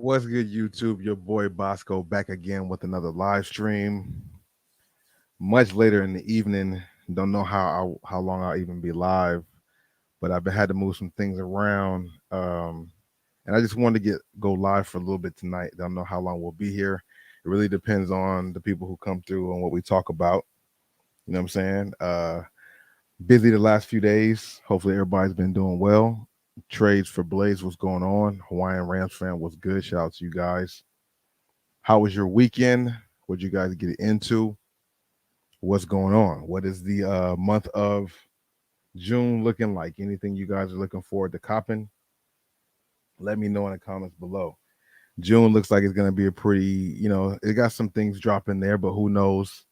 What's good, YouTube? Your boy Bosco back again with another live stream. Much later in the evening. Don't know how long I'll even be live, but I've had to move some things around. And I just wanted to go live for a little bit tonight. Don't know how long we'll be here. It really depends on the people who come through and what we talk about. You know what I'm saying? Busy the last few days. Hopefully everybody's been doing well. Trades for Blaze, what's going on? Hawaiian Rams fan, what's good? Shout out to you guys. How was your weekend? What'd you guys get into? What's going on? What is the month of June looking like? Anything you guys are looking forward to copping? Let me know in the comments below. June looks like it's going to be a pretty, it got some things dropping there, but who knows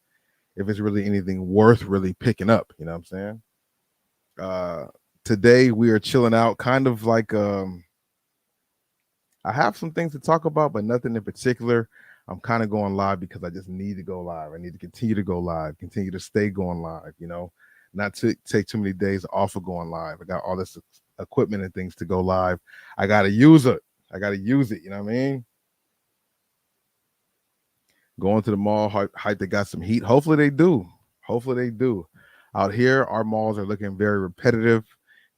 if it's really anything worth really picking up. You know what I'm saying? Today we are chilling out, kind of like I have some things to talk about, but nothing in particular. I'm kind of going live because I just need to go live. I need to continue to go live, continue to stay going live, not to take too many days off of going live. I got all this equipment and things to go live. I got to use it. You know what I mean? Going to the mall, hype they got some heat. Hopefully they do. Out here, our malls are looking very repetitive.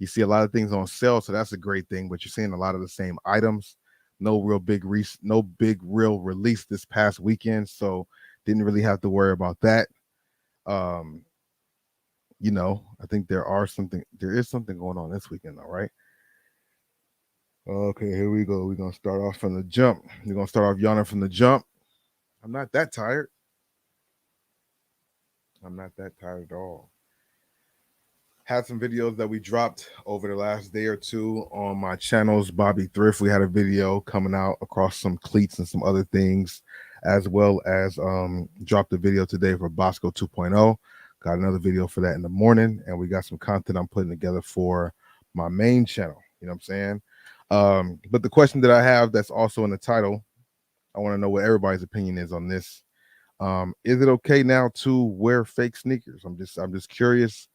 You see a lot of things on sale, so that's a great thing, but you're seeing a lot of the same items. No big real release this past weekend, so didn't really have to worry about that. I think there is something going on this weekend though, right? Okay, here we go. We're gonna start off from the jump. We're gonna start off yawning from the jump. I'm not that tired. I'm not that tired at all. Had some videos that we dropped over the last day or two on my channels. Bobby Thrift, we had a video coming out across some cleats and some other things, as well as dropped a video today for Bosco 2.0. Got another video for that in the morning, and we got some content I'm putting together for my main channel. You know what I'm saying? But the question that I have that's also in the title, I want to know what everybody's opinion is on this. Is it okay now to wear fake sneakers? I'm just curious.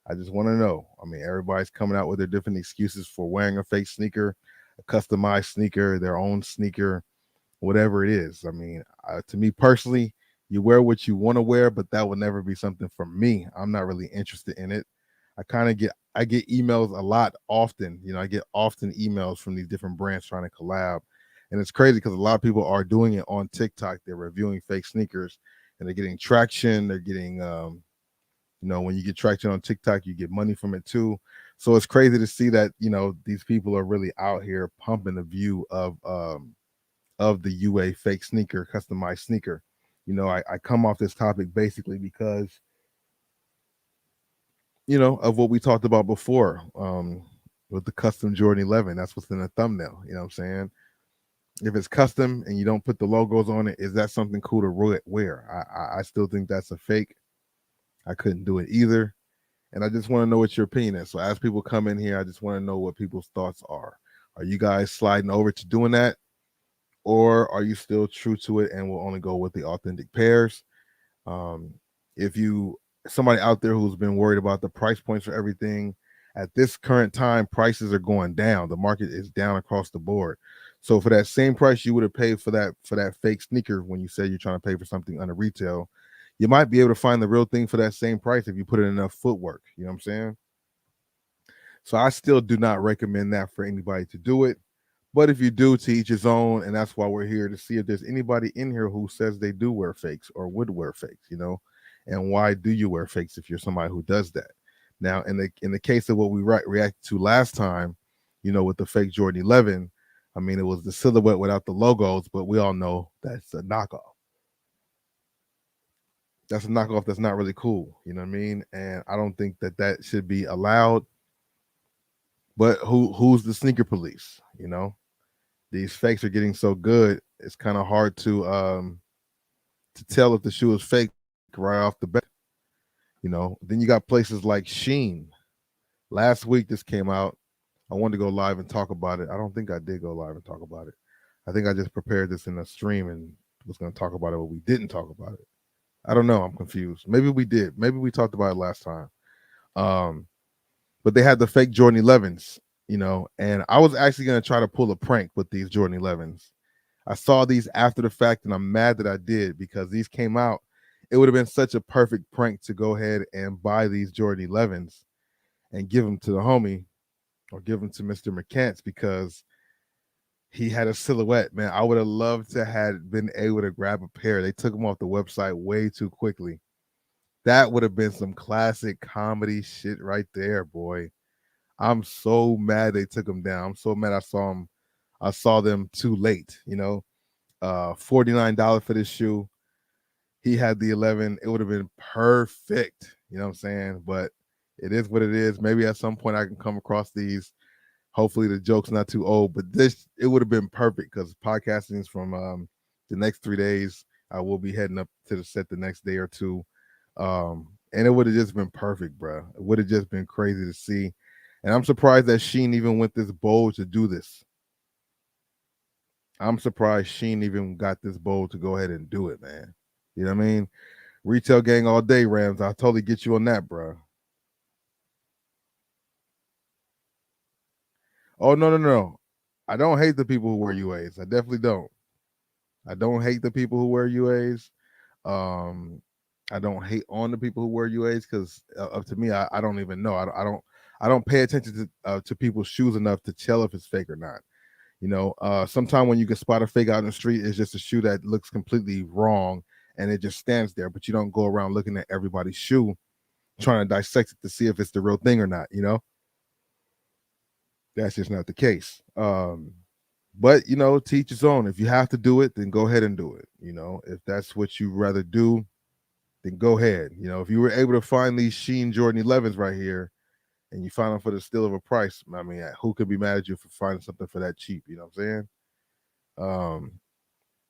I just want to know. I mean, everybody's coming out with their different excuses for wearing a fake sneaker, a customized sneaker, their own sneaker, whatever it is. I mean, to me personally, you wear what you want to wear, but that will never be something for me. I'm not really interested in it. I get emails a lot often. I get often emails from these different brands trying to collab. And it's crazy because a lot of people are doing it on TikTok. They're reviewing fake sneakers and they're getting traction. They're getting when you get traction on TikTok, you get money from it too. So it's crazy to see that, these people are really out here pumping the view of the UA fake sneaker, customized sneaker. I come off this topic basically because, of what we talked about before with the custom Jordan 11. That's what's in the thumbnail. You know what I'm saying? If it's custom and you don't put the logos on it, is that something cool to wear? I still think that's a fake. I couldn't do it either. And I just want to know what your opinion is. So as people come in here, I just want to know what people's thoughts are. Are you guys sliding over to doing that? Or are you still true to it and will only go with the authentic pairs? If somebody out there who's been worried about the price points for everything, at this current time, prices are going down. The market is down across the board. So for that same price you would have paid for that fake sneaker when you said you're trying to pay for something under retail, you might be able to find the real thing for that same price if you put in enough footwork. You know what I'm saying? So I still do not recommend that for anybody to do it. But if you do, to each his own, and that's why we're here to see if there's anybody in here who says they do wear fakes or would wear fakes, and why do you wear fakes if you're somebody who does that? Now, in the case of what we reacted to last time, with the fake Jordan 11, I mean, it was the silhouette without the logos, but we all know that's a knockoff. That's a knockoff that's not really cool. You know what I mean? And I don't think that should be allowed. But who's the sneaker police? These fakes are getting so good, it's kind of hard to tell if the shoe is fake right off the bat. Then you got places like Shein. Last week this came out. I wanted to go live and talk about it. I don't think I did go live and talk about it. I think I just prepared this in a stream and was going to talk about it, but we didn't talk about it. I don't know. I'm confused. Maybe we did. Maybe we talked about it last time. But they had the fake Jordan 11s, and I was actually going to try to pull a prank with these Jordan 11s. I saw these after the fact, and I'm mad that I did because these came out. It would have been such a perfect prank to go ahead and buy these Jordan 11s and give them to the homie or give them to Mr. McCants because he had a silhouette. Man, I would have loved to had been able to grab a pair. They took them off the website way too quickly. That would have been some classic comedy shit right there, boy. I'm so mad they took them down. I'm so mad I saw them. I saw them too late. $49 for this shoe. He had the 11. It would have been perfect. You know what I'm saying? But it is what it is. Maybe at some point I can come across these. Hopefully the joke's not too old. But it would have been perfect because podcasting is from the next 3 days. I will be heading up to the set the next day or two. And it would have just been perfect, bro. It would have just been crazy to see. And I'm surprised that Shein even went this bold to do this. I'm surprised Shein even got this bold to go ahead and do it, man. You know what I mean? Retail gang all day, Rams. I'll totally get you on that, bro. Oh, no. I don't hate the people who wear UAs. I definitely don't. I don't hate the people who wear UAs. I don't hate on the people who wear UAs because up to me, I don't even know. I don't pay attention to people's shoes enough to tell if it's fake or not. Sometimes when you can spot a fake out in the street, it's just a shoe that looks completely wrong and it just stands there, but you don't go around looking at everybody's shoe trying to dissect it to see if it's the real thing or not. That's just not the case. But teach his own. If you have to do it, then go ahead and do it. If that's what you rather do, then go ahead. If you were able to find these Shein Jordan 11s right here and you find them for the steal of a price, I mean, who could be mad at you for finding something for that cheap? You know what I'm saying?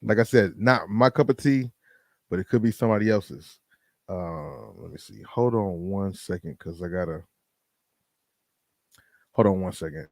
Like I said, not my cup of tea, but it could be somebody else's. Let me see. Hold on one second, because hold on one second.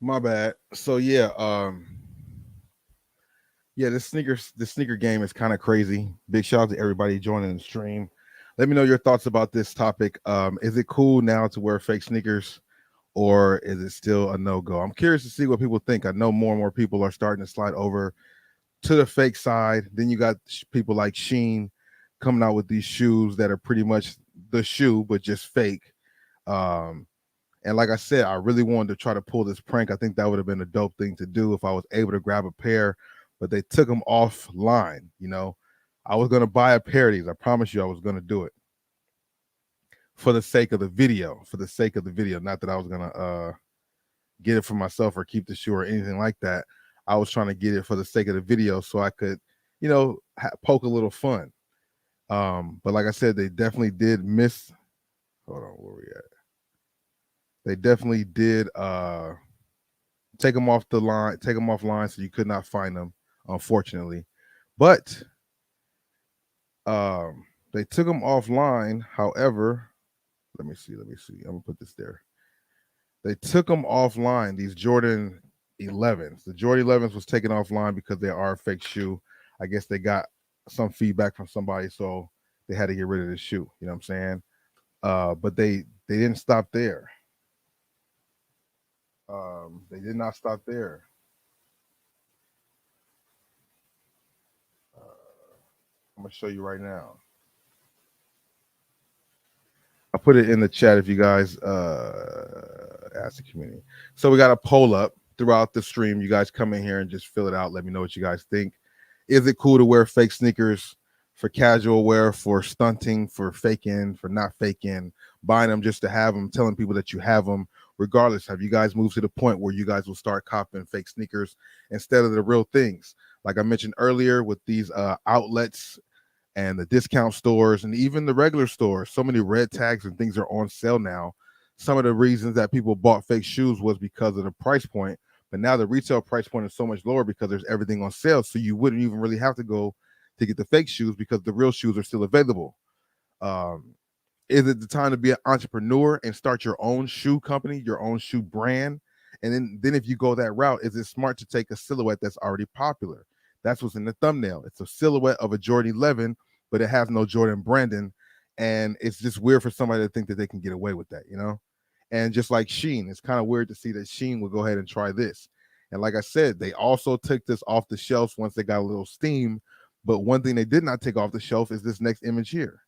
My bad. So yeah, the sneaker game is kind of crazy. Big shout out to everybody joining the stream. Let me know your thoughts about this topic. Is it cool now to wear fake sneakers, or is it still a no-go? I'm curious to see what people think. I know more and more people are starting to slide over to the fake side. Then you got people like Shein coming out with these shoes that are pretty much the shoe but just fake. And like I said, I really wanted to try to pull this prank. I think that would have been a dope thing to do if I was able to grab a pair, but they took them offline. I was going to buy a pair of these. I promise you I was going to do it for the sake of the video, Not that I was going to get it for myself or keep the shoe or anything like that. I was trying to get it for the sake of the video so I could, poke a little fun. But like I said, they definitely did miss. Hold on, where we at? They definitely did take them offline, so you could not find them, unfortunately. But they took them offline. However, let me see. I'm gonna put this there. They took them offline. These Jordan 11s. The Jordan 11s was taken offline because they are a fake shoe. I guess they got some feedback from somebody, so they had to get rid of the shoe. You know what I'm saying? But they didn't stop there. They did not stop there. I'm gonna show you right now. I'll put it in the chat if you guys ask the community. So we got a poll up throughout the stream. You guys come in here and just fill it out. Let me know what you guys think. Is it cool to wear fake sneakers for casual wear, for stunting, for faking, for not faking, buying them just to have them, telling people that you have them, regardless, have you guys moved to the point where you guys will start copying fake sneakers instead of the real things? Like I mentioned earlier, with these outlets and the discount stores and even the regular stores, so many red tags and things are on sale now. Some of the reasons that people bought fake shoes was because of the price point, but now the retail price point is so much lower because there's everything on sale, so you wouldn't even really have to go to get the fake shoes because the real shoes are still available. um, is it the time to be an entrepreneur and start your own shoe company, your own shoe brand? And then if you go that route, is it smart to take a silhouette that's already popular? That's what's in the thumbnail. It's a silhouette of a Jordan 11, but it has no Jordan branding. And it's just weird for somebody to think that they can get away with that, you know? And just like Shein, it's kind of weird to see that Shein will go ahead and try this. And like I said, they also took this off the shelves once they got a little steam. But one thing they did not take off the shelf is this next image here.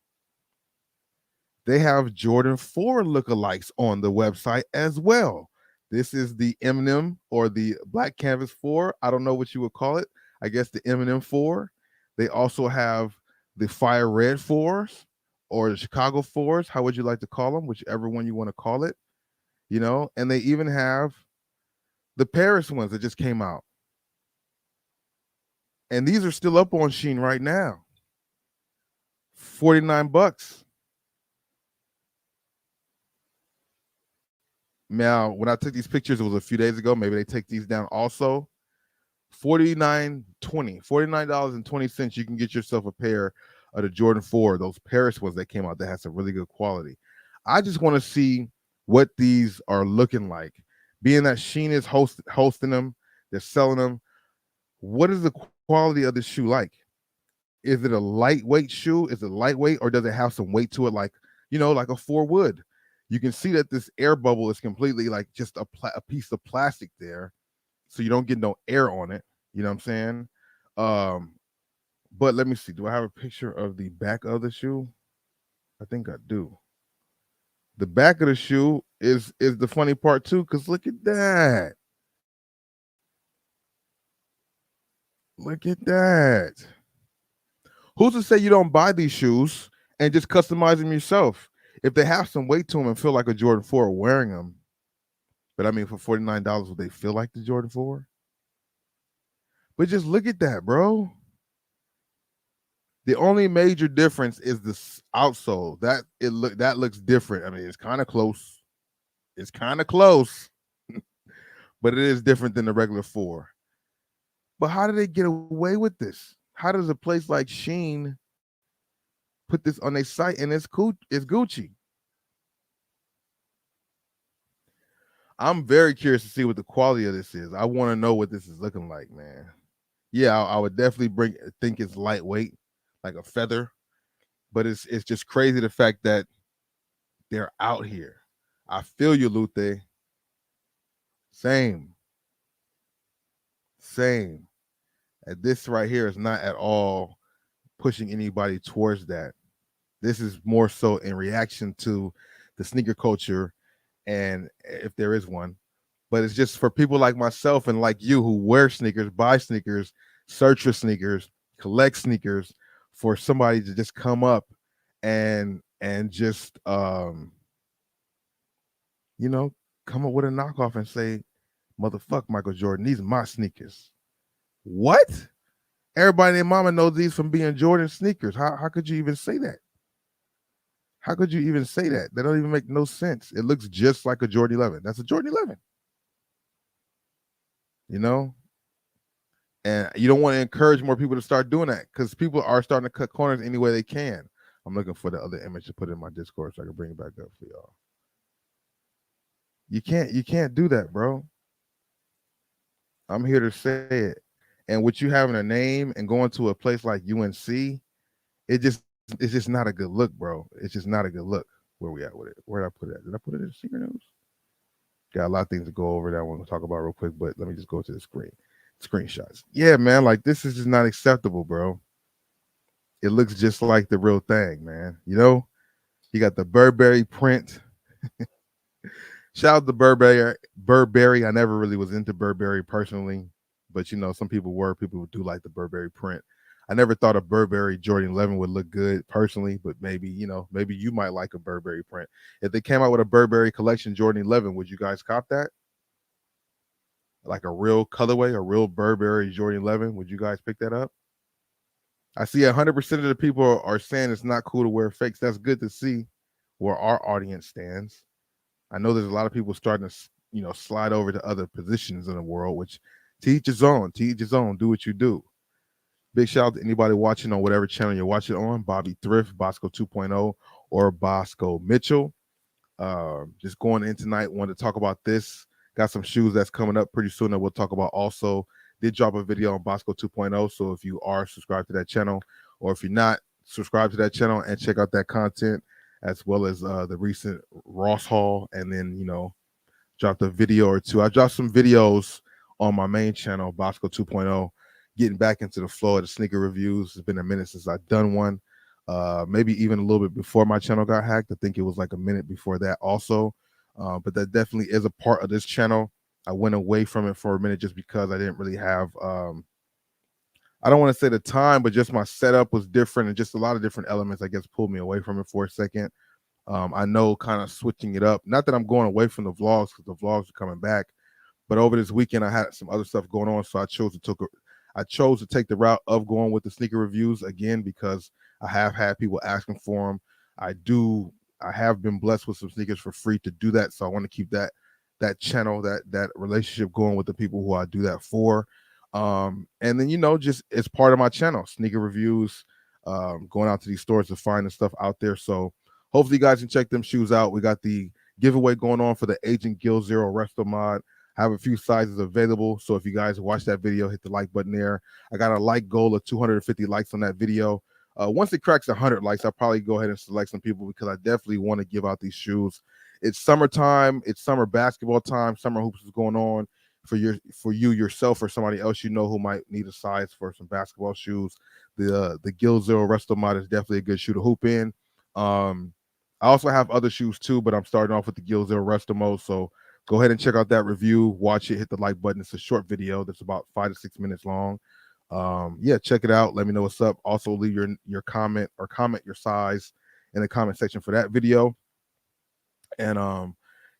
They have Jordan 4 lookalikes on the website as well. This is the Eminem or the Black Canvas 4. I don't know what you would call it. I guess the Eminem 4. They also have the Fire Red 4s or the Chicago 4s. How would you like to call them? Whichever one you want to call it, you know? And they even have the Paris ones that just came out. And these are still up on Shein right now. $49. Now, when I took these pictures, it was a few days ago. Maybe they take these down also. $49.20. You can get yourself a pair of the Jordan 4, those Paris ones that came out that has some really good quality. I just want to see what these are looking like. Being that Shein is hosting them, they're selling them. What is the quality of the shoe like? Is it a lightweight shoe? Is it lightweight, or does it have some weight to it, like, you know, like a 4 wood? You can see that this air bubble is completely like just a piece of plastic there, so you don't get no air on it. You know what I'm saying? Um, but let me see. Do I have a picture of the back of the shoe? I think I do. The back of the shoe is the funny part too, because look at that. Look at that. Who's to say you don't buy these shoes and just customize them yourself? If they have some weight to them and feel like a Jordan 4 wearing them, but I mean, for $49, would they feel like the Jordan 4? But just look at that, bro. The only major difference is the outsole. That looks different. I mean, it's kind of close. It's kind of close, but it is different than the regular 4. But how do they get away with this? How does a place like Shein put this on their site and it's cool? It's Gucci. I'm very curious to see what the quality of this is. I want to know what this is looking like, man. Yeah, I would definitely think it's lightweight, like a feather, but it's just crazy the fact that they're out here. I feel you, Luthe. Same. And this right here is not at all pushing anybody towards that. This is more so in reaction to the sneaker culture, and if there is one. But it's just for people like myself and like you who wear sneakers, buy sneakers, search for sneakers, collect sneakers, for somebody to just come up and just you know, come up with a knockoff and say, motherfuck Michael Jordan, these are my sneakers. What? Everybody and their mama knows these from being Jordan sneakers. How could you even say that? How could you even say that? That don't even make no sense. It looks just like a Jordan 11. That's a Jordan 11. You know? And you don't want to encourage more people to start doing that, because people are starting to cut corners any way they can. I'm looking for the other image to put in my Discord so I can bring it back up for y'all. You can't do that, bro. I'm here to say it. And with you having a name and going to a place like UNC, it's just not a good look, bro. It's just not a good look. Where we at with it? Where did I put it at? Did I put it in secret news? Got a lot of things to go over that I want to talk about real quick, but let me just go to the screenshots. Yeah, man, like this is just not acceptable, bro. It looks just like the real thing, man. You know, you got the Burberry print. Shout out to Burberry. I never really was into Burberry personally, but you know, some people were. People who do like the Burberry print. I never thought a Burberry Jordan 11 would look good personally, but maybe, maybe you might like a Burberry print. If they came out with a Burberry collection Jordan 11, would you guys cop that? Like a real colorway, a real Burberry Jordan 11, would you guys pick that up? I see 100% of the people are saying it's not cool to wear fakes. That's good to see where our audience stands. I know there's a lot of people starting to, slide over to other positions in the world, which to each his own, do what you do. Big shout out to anybody watching on whatever channel you're watching on, Bobby Thrift, Bosco 2.0, or Bosco Mitchell. Just going in tonight, wanted to talk about this. Got some shoes that's coming up pretty soon that we'll talk about also. Did drop a video on Bosco 2.0, so if you are subscribed to that channel, or if you're not, subscribe to that channel and check out that content, as well as the recent Ross haul, and then, dropped a video or two. I dropped some videos on my main channel, Bosco 2.0, getting back into the flow of the sneaker reviews. It's been a minute since I've done one. Maybe even a little bit before my channel got hacked. I think it was like a minute before that also. But that definitely is a part of this channel. I went away from it for a minute just because I didn't really have I don't want to say the time, but just my setup was different, and just a lot of different elements, I guess, pulled me away from it for a second. I know kind of switching it up. Not that I'm going away from the vlogs, because the vlogs are coming back, but over this weekend I had some other stuff going on, so I chose to take the route of going with the sneaker reviews again, because I have had people asking for them. I have been blessed with some sneakers for free to do that, so I want to keep that channel, that relationship going with the people who I do that for. And then, just it's part of my channel, sneaker reviews, going out to these stores to find the stuff out there. So hopefully you guys can check them shoes out. We got the giveaway going on for the Agent Gill Zero Resto mod. I have a few sizes available, so if you guys watch that video, hit the like button there. I got a like goal of 250 likes on that video. Once it cracks 100 likes, I'll probably go ahead and select some people, because I definitely want to give out these shoes. It's summertime. It's summer basketball time. Summer hoops is going on for you yourself or somebody else who might need a size for some basketball shoes. The Gill Zero Resto mod is definitely a good shoe to hoop in. I also have other shoes too, but I'm starting off with the Gill Zero Resto mode. So go ahead and check out that review. Watch it. Hit the like button. It's a short video that's about 5 to 6 minutes long. Yeah, check it out. Let me know what's up. Also, leave your comment your size in the comment section for that video. And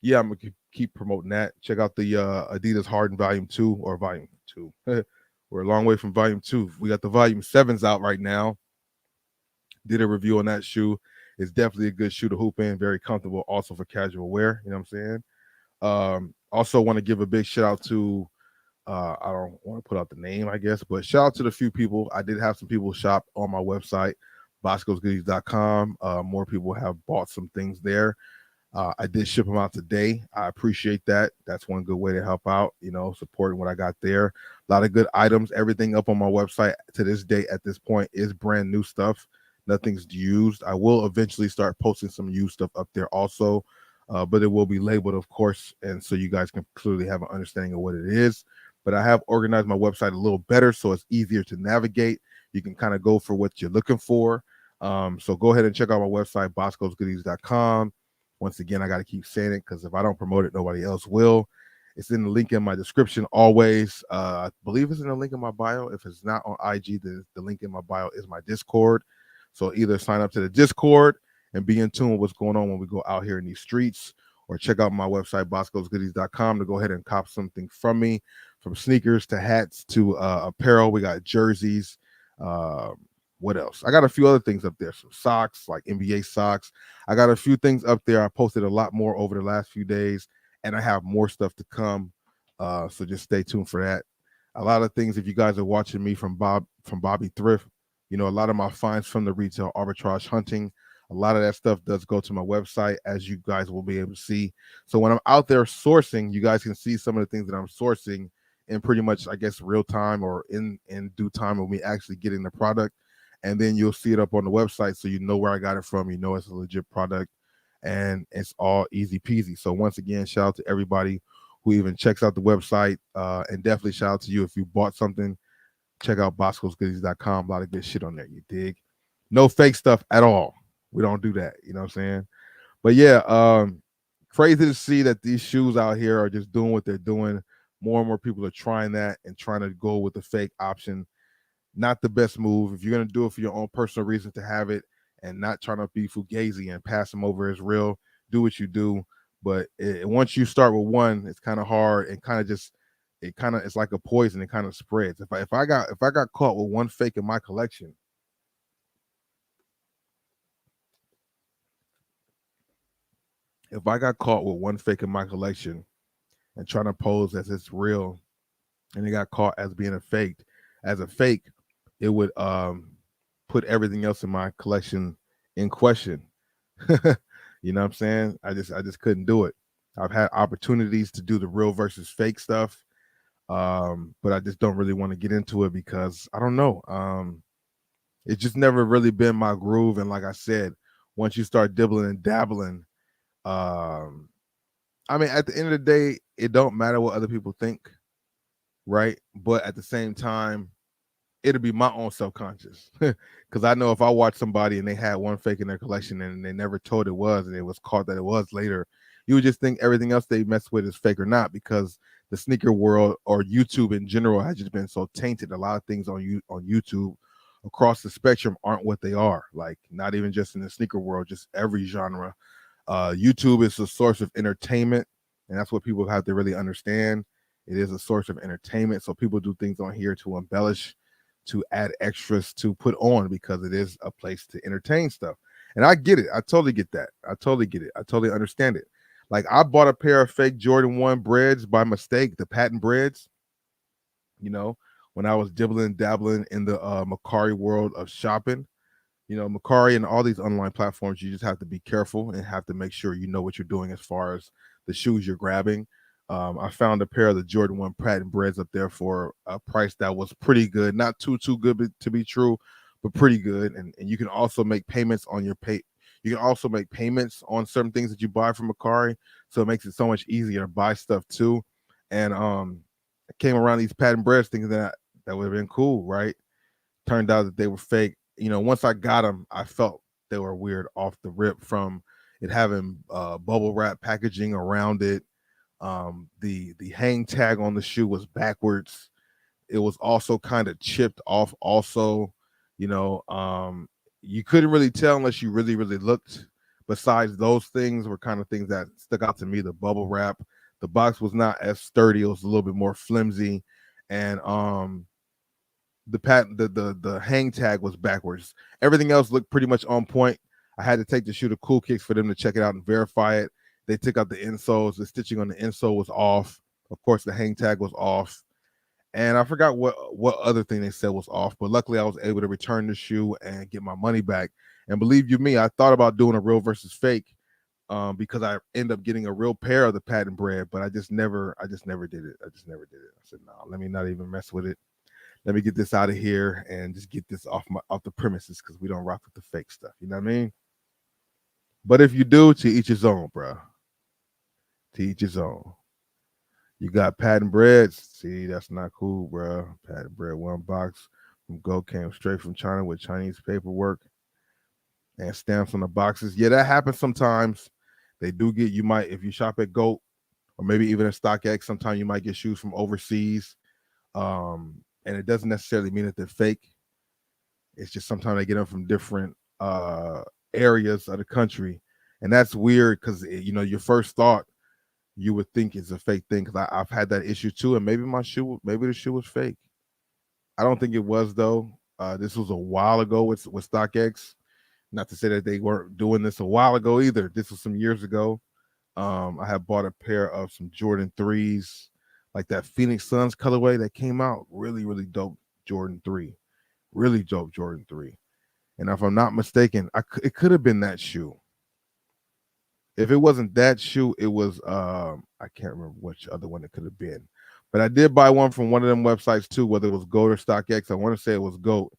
yeah, I'm gonna keep promoting that. Check out the Adidas Harden Volume 2 or Volume 2. We're a long way from Volume 2. We got the Volume 7s out right now. Did a review on that shoe. It's definitely a good shoe to hoop in. Very comfortable, also for casual wear. You know what I'm saying? Also want to give a big shout out to I don't want to put out the name, I guess, but shout out to the few people. I did have some people shop on my website, boscosgoodies.com. More people have bought some things there. I did ship them out today. I appreciate that. That's one good way to help out, supporting what I got there. A lot of good items. Everything up on my website to this day at this point is brand new stuff. Nothing's used. I will eventually start posting some used stuff up there also, but it will be labeled, of course, and so you guys can clearly have an understanding of what it is. But I have organized my website a little better, so it's easier to navigate. You can kind of go for what you're looking for. So go ahead and check out my website, boscosgoodies.com. Once again, I got to keep saying it, because if I don't promote it, nobody else will. It's in the link in my description always. I believe it's in the link in my bio. If it's not on IG, the link in my bio is my Discord. So either sign up to the Discord and be in tune with what's going on when we go out here in these streets, or check out my website, boscosgoodies.com, to go ahead and cop something from me, from sneakers to hats to apparel. We got jerseys. What else? I got a few other things up there. Some socks, like NBA socks. I got a few things up there. I posted a lot more over the last few days, and I have more stuff to come. So just stay tuned for that. A lot of things, if you guys are watching me from Bobby Thrift, a lot of my finds from the retail arbitrage hunting, a lot of that stuff does go to my website, as you guys will be able to see. So when I'm out there sourcing, you guys can see some of the things that I'm sourcing in pretty much, I guess, real time, or in due time when we actually getting the product. And then you'll see it up on the website, so you know where I got it from. It's a legit product, and it's all easy peasy. So once again, shout out to everybody who even checks out the website, and definitely shout out to you if you bought something. Check out boscosgoodies.com. A lot of good shit on there. You dig? No fake stuff at all. We don't do that. You know what I'm saying? But yeah, crazy to see that these shoes out here are just doing what they're doing. More and more people are trying that and trying to go with the fake option. not the best move. If you're gonna do it for your own personal reason to have it and not trying to be fugazi and pass them over as real, do what you do. But once you start with one, it's kind of hard and kind of just it's like a poison. It kind of spreads. If I got caught with one fake in my collection, if I got caught with one fake in my collection and trying to pose as it's real, and it got caught as being as a fake, it would put everything else in my collection in question. You know what I'm saying? I just couldn't do it. I've had opportunities to do the real versus fake stuff, but I just don't really want to get into it because I don't know. It's just never really been my groove. And like I said, once you start dibbling and dabbling, um, I mean, at the end of the day, it don't matter what other people think, right? But at the same time, it'll be my own subconscious because I know if I watch somebody and they had one fake in their collection and they never told it was and it was caught that it was later, you would just think everything else they mess with is fake or not because the sneaker world or YouTube in general has just been so tainted. A lot of things on YouTube across the spectrum aren't what they are. Like not even just in the sneaker world, just every genre. YouTube is a source of entertainment, and that's what people have to really understand. It is a source of entertainment, so people do things on here to embellish, to add extras, to put on because it is a place to entertain stuff. And I get it. I totally get that. I totally get it. I totally understand it. Like I bought a pair of fake Jordan 1 breads by mistake, the patent breads, you know, when I was dibbling and dabbling in the Macari world of shopping. You know, Macari and all these online platforms, you just have to be careful and have to make sure you know what you're doing as far as the shoes you're grabbing. I found a pair of the Jordan 1 patent breads up there for a price that was pretty good, not too good to be true, but pretty good. And you can also make payments on your pay. You can also make payments on certain things that you buy from Macari, so it makes it so much easier to buy stuff too. And I came around these patent breads thinking that would have been cool, right? Turned out that they were fake. You know, once I got them, I felt they were weird off the rip from it having bubble wrap packaging around it. The hang tag on the shoe was backwards. It was also kind of chipped off. Also, you know, you couldn't really tell unless you really looked. Besides those things were kind of things that stuck out to me. The bubble wrap, the box was not as sturdy. It was a little bit more flimsy, and the hang tag was backwards. Everything else looked pretty much on point. I had to take the shoe to Cool Kicks for them to check it out and verify it. They took out the insoles. The stitching on the insole was off. Of course, the hang tag was off. And I forgot what other thing they said was off. But luckily, I was able to return the shoe and get my money back. And believe you me, I thought about doing a real versus fake because I end up getting a real pair of the patent bread, but I just never did it. I just never did it. I said, no, let me not even mess with it. Let me get this out of here and just get this off the premises because we don't rock with the fake stuff. You know what I mean? But if you do, to each his own, bro. To each his own. You got patent breads. See, that's not cool, bro. Patent bread, one box from Go came straight from China with Chinese paperwork and stamps on the boxes. Yeah, that happens sometimes. They do get, you might, if you shop at GOAT or maybe even at StockX, sometimes you might get shoes from overseas. And it doesn't necessarily mean that they're fake. It's just sometimes they get them from different areas of the country. And that's weird because, you know, your first thought you would think it's a fake thing because I've had that issue too. And maybe maybe the shoe was fake. I don't think it was though. This was a while ago with StockX. Not to say that they weren't doing this a while ago either. This was some years ago. I had bought a pair of some Jordan 3s, like that Phoenix Suns colorway that came out. Really dope Jordan 3. Really dope Jordan 3. And if I'm not mistaken, it could have been that shoe. If it wasn't that shoe, it was I can't remember which other one it could have been. But I did buy one from one of them websites too, whether it was GOAT or StockX. I want to say it was GOAT.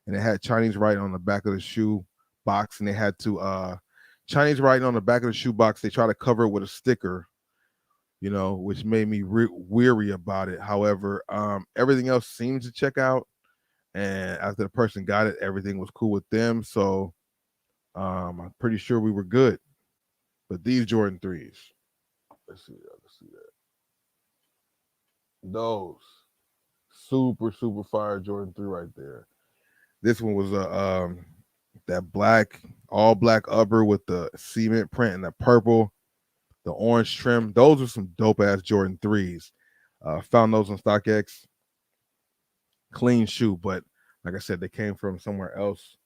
And it had Chinese writing on the back of the shoe box, and they had to Chinese writing on the back of the shoe box. They try to cover it with a sticker, you know, which made me weary about it. However, everything else seemed to check out. And after the person got it, everything was cool with them. So I'm pretty sure we were good. But these Jordan 3s, let's see that. Those Super fire Jordan 3 right there. This one was a that black, all black upper with the cement print and the purple, the orange trim. Those are some dope ass Jordan 3s. Found those on StockX. Clean shoe, but like I said, they came from somewhere else.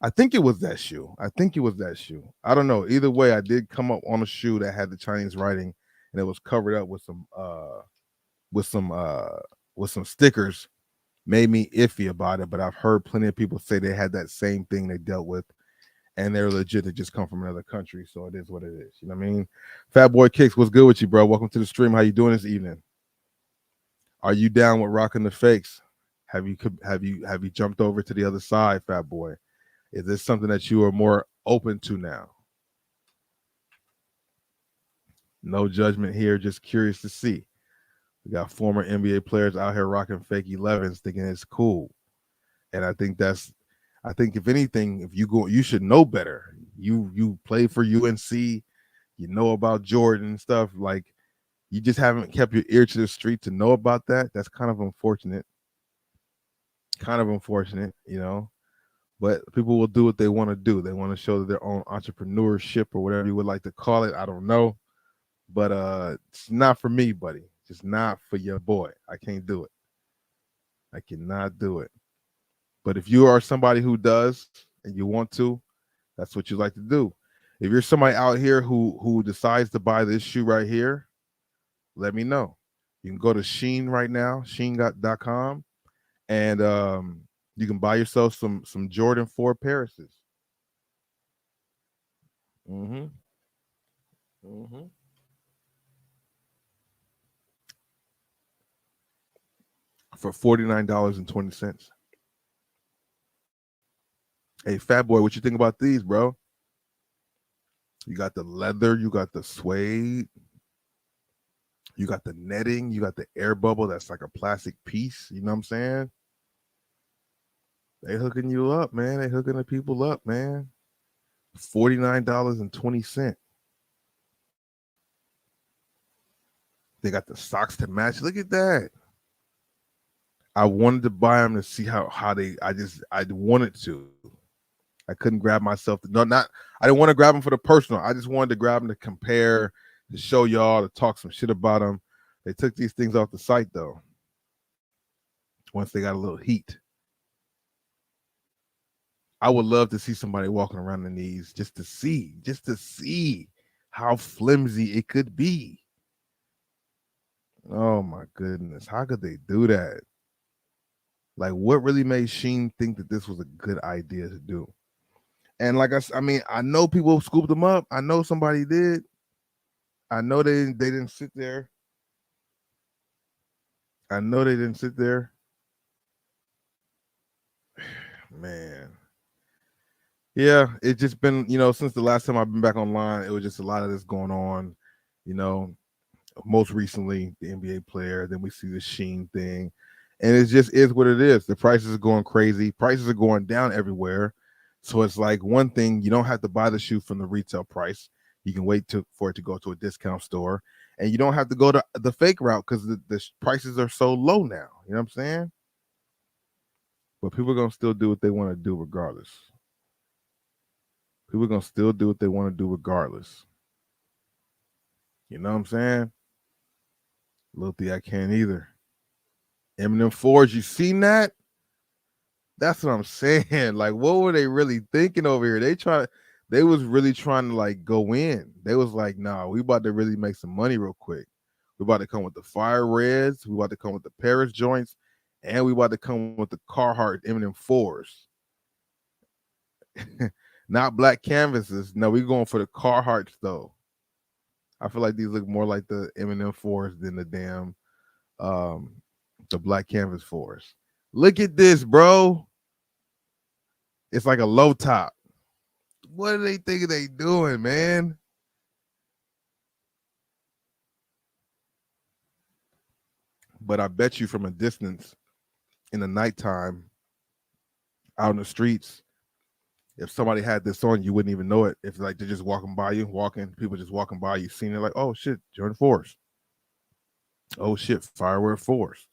I think it was that shoe. I don't know. Either way, I did come up on a shoe that had the Chinese writing and it was covered up with some uh with some stickers. Made me iffy about it, but I've heard plenty of people say they had that same thing they dealt with and they're legit. They just come from another country, so it is what it is. You know what I mean? Fat Boy Kicks, what's good with you, bro? Welcome to the stream. How you doing this evening? Are you down with rocking the fakes? Have you jumped over to the other side, Fat Boy? Is this something that you are more open to now? No judgment here, just curious to see. We got former NBA players out here rocking fake 11s, thinking it's cool, and I think if anything, if you go, you should know better. You play for UNC, you know about Jordan and stuff. Like you just haven't kept your ear to the street to know about that. That's kind of unfortunate. You know. But people will do what they want to do. They want to show their own entrepreneurship or whatever you would like to call it. I don't know. But it's not for me, buddy. Just not for your boy. I can't do it. I cannot do it. But if you are somebody who does and you want to, that's what you like to do. If you're somebody out here who decides to buy this shoe right here, let me know. You can go to Shein right now, Shein.com, and you can buy yourself some Jordan 4 Parises. Mm-hmm. Mm-hmm. For $49.20. Hey, Fat Boy, what you think about these, bro? You got the leather, you got the suede, you got the netting, you got the air bubble that's like a plastic piece. You know what I'm saying? They hooking you up, man. They hooking the people up, man. $49.20. They got the socks to match. Look at that. I wanted to buy them to see how they. I wanted to. I couldn't grab myself. I didn't want to grab them for the personal. I just wanted to grab them to compare, to show y'all, to talk some shit about them. They took these things off the site though. Once they got a little heat. I would love to see somebody walking around in these just to see how flimsy it could be. Oh my goodness. How could they do that? Like, what really made Shein think that this was a good idea to do? And like I mean, I know people scooped them up. I know somebody did. I know they didn't sit there. Man. Yeah, it's just been, since the last time I've been back online, it was just a lot of this going on. Most recently the NBA player, then we see the Shein thing, and it just is what it is. The prices are going crazy. Prices are going down everywhere. So it's like one thing, you don't have to buy the shoe from the retail price. You can wait for it to go to a discount store, and you don't have to go to the fake route because the prices are so low now. You know what I'm saying? But people are gonna still do what they want to do regardless. People are gonna still do what they want to do regardless. You know what I'm saying? Lil I can't either. Eminem 4s, you seen that? That's what I'm saying. Like, what were they really thinking over here? They was really trying to like go in. They was like, nah, we about to really make some money real quick. We about to come with the fire reds, we about to come with the Paris joints, and we about to come with the Carhartt Eminem 4s. Not black canvases. No, we going for the Carhartts though. I feel like these look more like the Eminem 4s than the damn the black canvas 4s. Look at this, bro. It's like a low top. What do they think they doing, man? But I bet you from a distance in the nighttime out in the streets, if somebody had this on, you wouldn't even know it. If like they're just walking by you, people just walking by you, seeing it like, oh shit, Jordan 4s. Oh shit, Firewear 4s.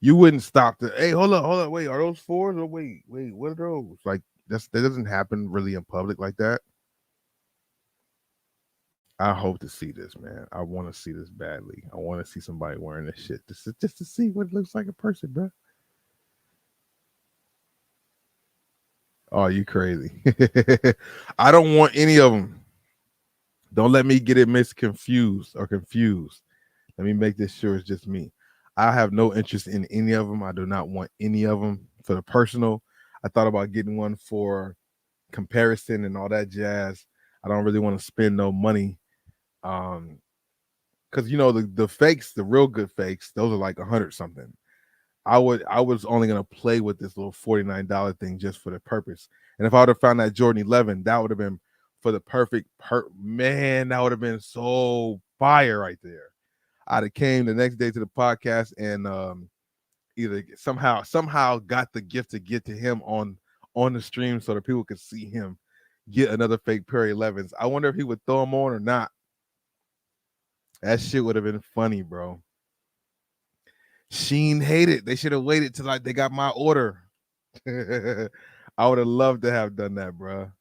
You wouldn't stop the, hey, hold up, wait, are those fours? Or wait, what are those? Like that doesn't happen really in public like that. I hope to see this, man. I want to see this badly. I want to see somebody wearing this shit just to see what it looks like in person, bro. Oh, you crazy. I don't want any of them. Don't let me get it misconfused or confused. Let me make this sure it's just me. I have no interest in any of them. I do not want any of them for the personal. I thought about getting one for comparison and all that jazz. I don't really want to spend no money. Because the fakes, the real good fakes, those are like 100 something. I was only gonna play with this little $49 thing just for the purpose. And if I would have found that Jordan 11, that would have been for the perfect man. That would have been so fire right there. I'd have came the next day to the podcast and either somehow got the gift to get to him on the stream so that people could see him get another fake pair of 11s. I wonder if he would throw them on or not. That shit would have been funny, bro. Shein hated. They should have waited till like they got my order. I would have loved to have done that, bro.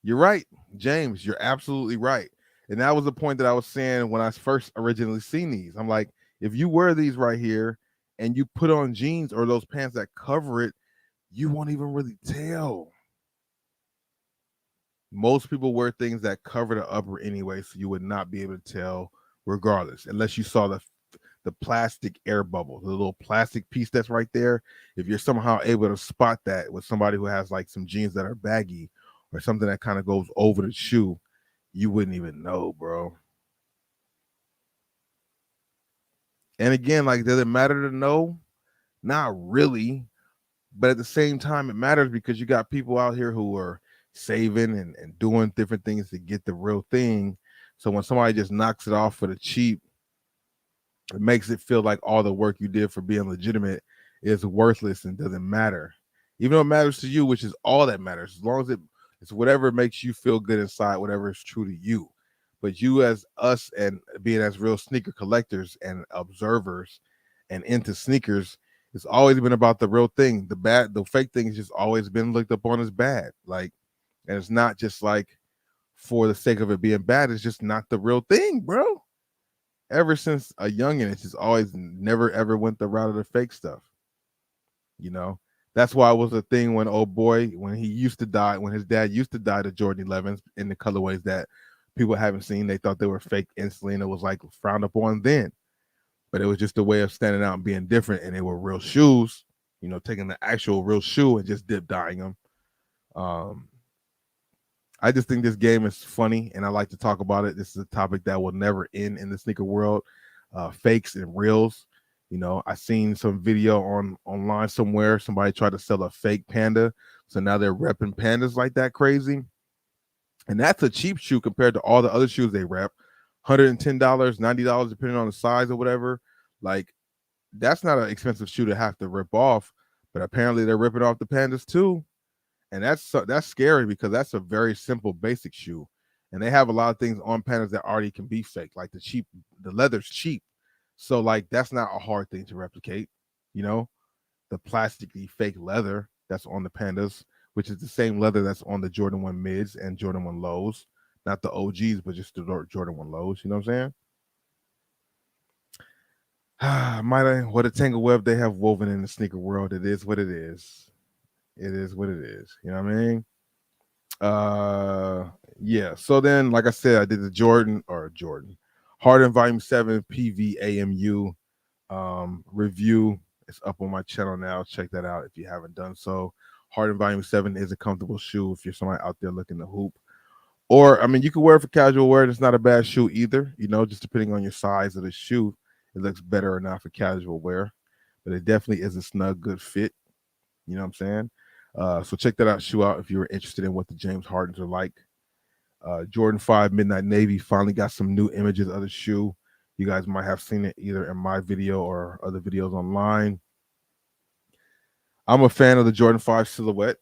You're right, James. You're absolutely right. And that was the point that I was saying when I first originally seen these. I'm like, if you wear these right here and you put on jeans or those pants that cover it, you won't even really tell. Most people wear things that cover the upper anyway, so you would not be able to tell regardless, unless you saw the plastic air bubble, the little plastic piece that's right there. If you're somehow able to spot that with somebody who has like some jeans that are baggy or something that kind of goes over the shoe, you wouldn't even know, bro. And again, like, does it matter to know? Not really. But at the same time, it matters because you got people out here who are saving and doing different things to get the real thing. So when somebody just knocks it off for the cheap, it makes it feel like all the work you did for being legitimate is worthless and doesn't matter. Even though it matters to you, which is all that matters, as long as it's whatever makes you feel good inside, whatever is true to you. But you as us and being as real sneaker collectors and observers and into sneakers, it's always been about the real thing. The fake thing has just always been looked upon as bad. Like, and it's not just like for the sake of it being bad, it's just not the real thing, bro. Ever since a youngin', it's just always never ever went the route of the fake stuff. You know, that's why it was a thing when old boy, when he used to die, when his dad used to die to Jordan 11s in the colorways that people haven't seen, they thought they were fake instantly, and it was like frowned upon then. But it was just a way of standing out and being different, and they were real shoes. Taking the actual real shoe and just dip dyeing them. Um, I just think this game is funny, and I like to talk about it. This is a topic that will never end in the sneaker world. Fakes and reals. I seen some video online somewhere. Somebody tried to sell a fake panda, so now they're repping pandas like that crazy. And that's a cheap shoe compared to all the other shoes they rep. $110, $90, depending on the size or whatever. Like, that's not an expensive shoe to have to rip off, but apparently they're ripping off the pandas too. And that's scary because that's a very simple basic shoe, and they have a lot of things on pandas that already can be fake, like the leather's cheap, so like that's not a hard thing to replicate. you know the plasticky fake leather that's on the pandas, which is the same leather that's on the Jordan 1 mids and Jordan 1 lows, not the OGs but just the Jordan 1 lows. You know what I'm saying? What a tangle web they have woven in the sneaker world. It is what it is. It is what it is. You know what I mean? Uh, yeah. So then, like I said, I did the Jordan Harden Volume 7 PVAMU review. It's up on my channel now. Check that out if you haven't done so. Harden Volume 7 is a comfortable shoe if you're somebody out there looking to hoop. Or, I mean, you can wear it for casual wear. It's not a bad shoe either, just depending on your size of the shoe. It looks better or not for casual wear. But it definitely is a snug, good fit. You know what I'm saying? So check that shoe out if you're interested in what the James Hardens are like. Jordan 5 Midnight Navy finally got some new images of the shoe. You guys might have seen it either in my video or other videos online. I'm a fan of the Jordan 5 silhouette.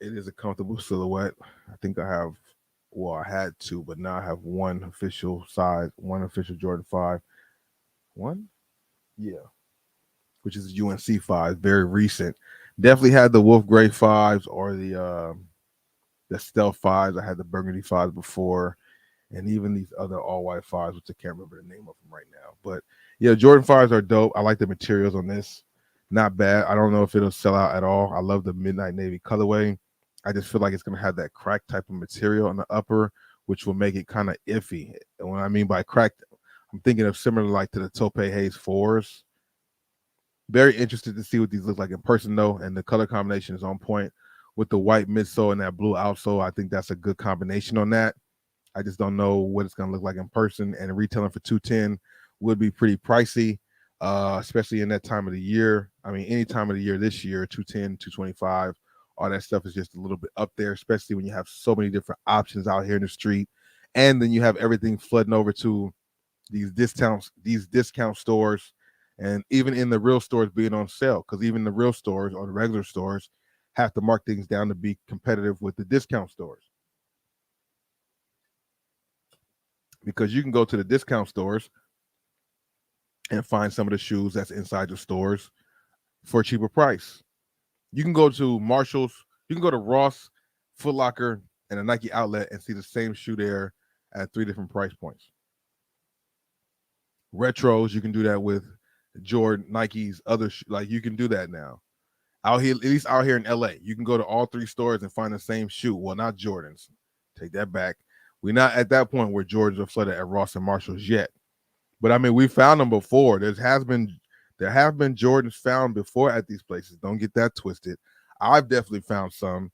It is a comfortable silhouette. I think I have Well, I had two, but now I have one official size, one official Jordan 5. One? Yeah. Which is UNC 5, very recent. Definitely had the Wolf Gray 5s or the Stealth 5s. I had the Burgundy 5s before, and even these other all white 5s, which I can't remember the name of them right now. But yeah, Jordan 5s are dope. I like the materials on this. Not bad. I don't know if it'll sell out at all. I love the midnight navy colorway. I just feel like it's gonna have that crack type of material on the upper, which will make it kind of iffy. And what I mean by cracked, I'm thinking of similar like to the Tope Haze 4s. Very interested to see what these look like in person though, and the color combination is on point with the white midsole and that blue outsole. I think that's a good combination on that. I just don't know what it's going to look like in person, and retailing for 210 would be pretty pricey, especially in that time of the year. I mean, any time of the year this year, 210, 225, all that stuff is just a little bit up there, especially when you have so many different options out here in the street, and then you have everything flooding over to these discount stores, and even in the real stores being on sale, because even the real stores or the regular stores have to mark things down to be competitive with the discount stores. Because you can go to the discount stores and find some of the shoes that's inside the stores for a cheaper price. You can go to Marshall's, you can go to Ross, Foot Locker, and a Nike outlet and see the same shoe there at 3 different price points. Retros, you can do that with Jordan, Nike's other like you can do that now. Out here, at least out here in LA, you can go to all 3 stores and find the same shoe. Well, not Jordans. Take that back. We're not at that point where Jordans are flooded at Ross and Marshalls yet. But I mean, we found them before. There have been Jordans found before at these places. Don't get that twisted. I've definitely found some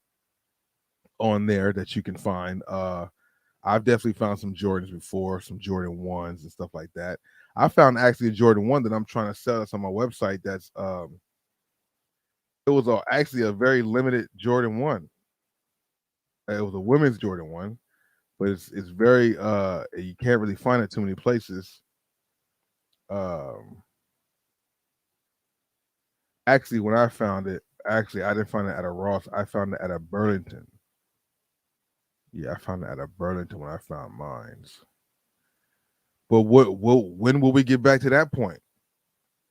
on there that you can find. I've definitely found some Jordans before, some Jordan 1s and stuff like that. I found actually a Jordan 1 that I'm trying to sell that's on my website. That's it was actually a very limited Jordan 1. It was a women's Jordan 1, but it's very you can't really find it too many places. Actually, when I found it, actually I didn't find it at a Ross. I found it at a Burlington. Yeah, I found it at a Burlington when I found mines. But when will we get back to that point?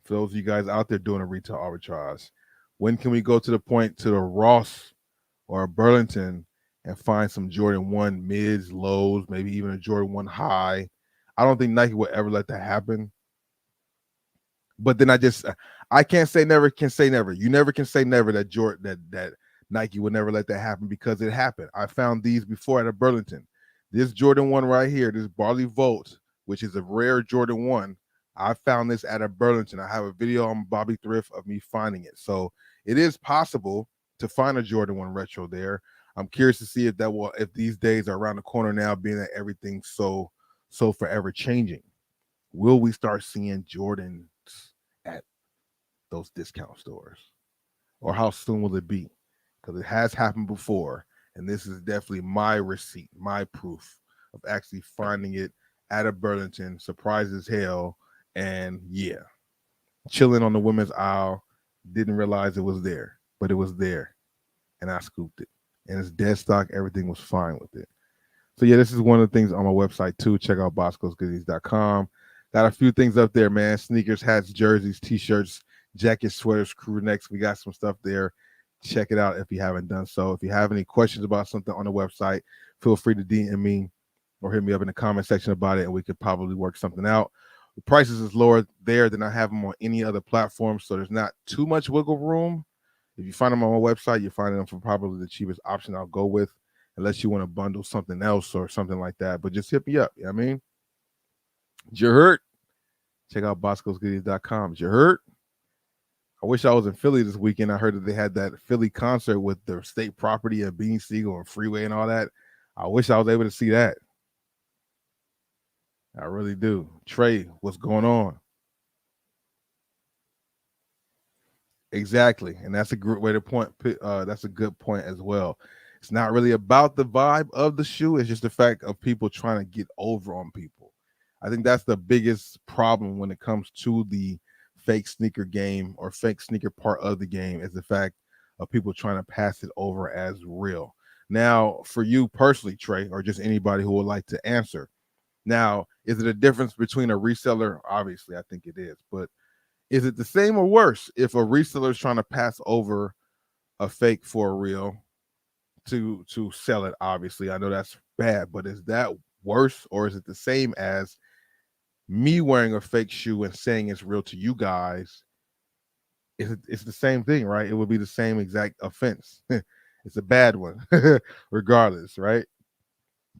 For those of you guys out there doing a retail arbitrage, when can we go to the point to the Ross or a Burlington and find some Jordan 1 mids, lows, maybe even a Jordan 1 high? I don't think Nike will ever let that happen. But then I can't say never, can say never. You never can say never that that Nike would never let that happen, because it happened. I found these before at a Burlington. This Jordan 1 right here, this Barley Volt, which is a rare Jordan 1. I found this at a Burlington. I have a video on Bobby Thrift of me finding it. So it is possible to find a Jordan 1 retro there. I'm curious to see if these days are around the corner now, being that everything's so forever changing. Will we start seeing Jordans at those discount stores? Or how soon will it be? Because it has happened before, and this is definitely my receipt, my proof of actually finding it at a Burlington, surprised as hell, and yeah, chilling on the women's aisle, didn't realize it was there, but it was there, and I scooped it, and it's dead stock. Everything was fine with it. So yeah, this is one of the things on my website too. Check out boscosgoodies.com. Got a few things up there, man. Sneakers, hats, jerseys, t-shirts, jackets, sweaters, crew necks. We got some stuff there. Check it out if you haven't done so. If you have any questions about something on the website, feel free to DM me or hit me up in the comment section about it, and we could probably work something out. The prices is lower there than I have them on any other platform, so there's not too much wiggle room. If you find them on my website, you're finding them for probably the cheapest option I'll go with, unless you want to bundle something else or something like that. But just hit me up. You know what I mean? You heard? Check out boscosgoodies.com. You heard? I wish I was in Philly this weekend. I heard that they had that Philly concert with their state property and Bean Siegel and Freeway and all that. I wish I was able to see that. I really do. Trey, what's going on? Exactly, and that's a great way to point. That's a good point as well. It's not really about the vibe of the shoe. It's just the fact of people trying to get over on people. I think that's the biggest problem when it comes to the fake sneaker game or fake sneaker part of the game, is the fact of people trying to pass it over as real. Now, for you personally, Trey, or just anybody who would like to answer, now, is it a difference between a reseller? Obviously, I think it is, but is it the same or worse if a reseller is trying to pass over a fake for a real to sell it? Obviously, I know that's bad, but is that worse, or is it the same as me wearing a fake shoe and saying it's real to you guys? It's the same thing, right? It would be the same exact offense. It's a bad one, regardless, right?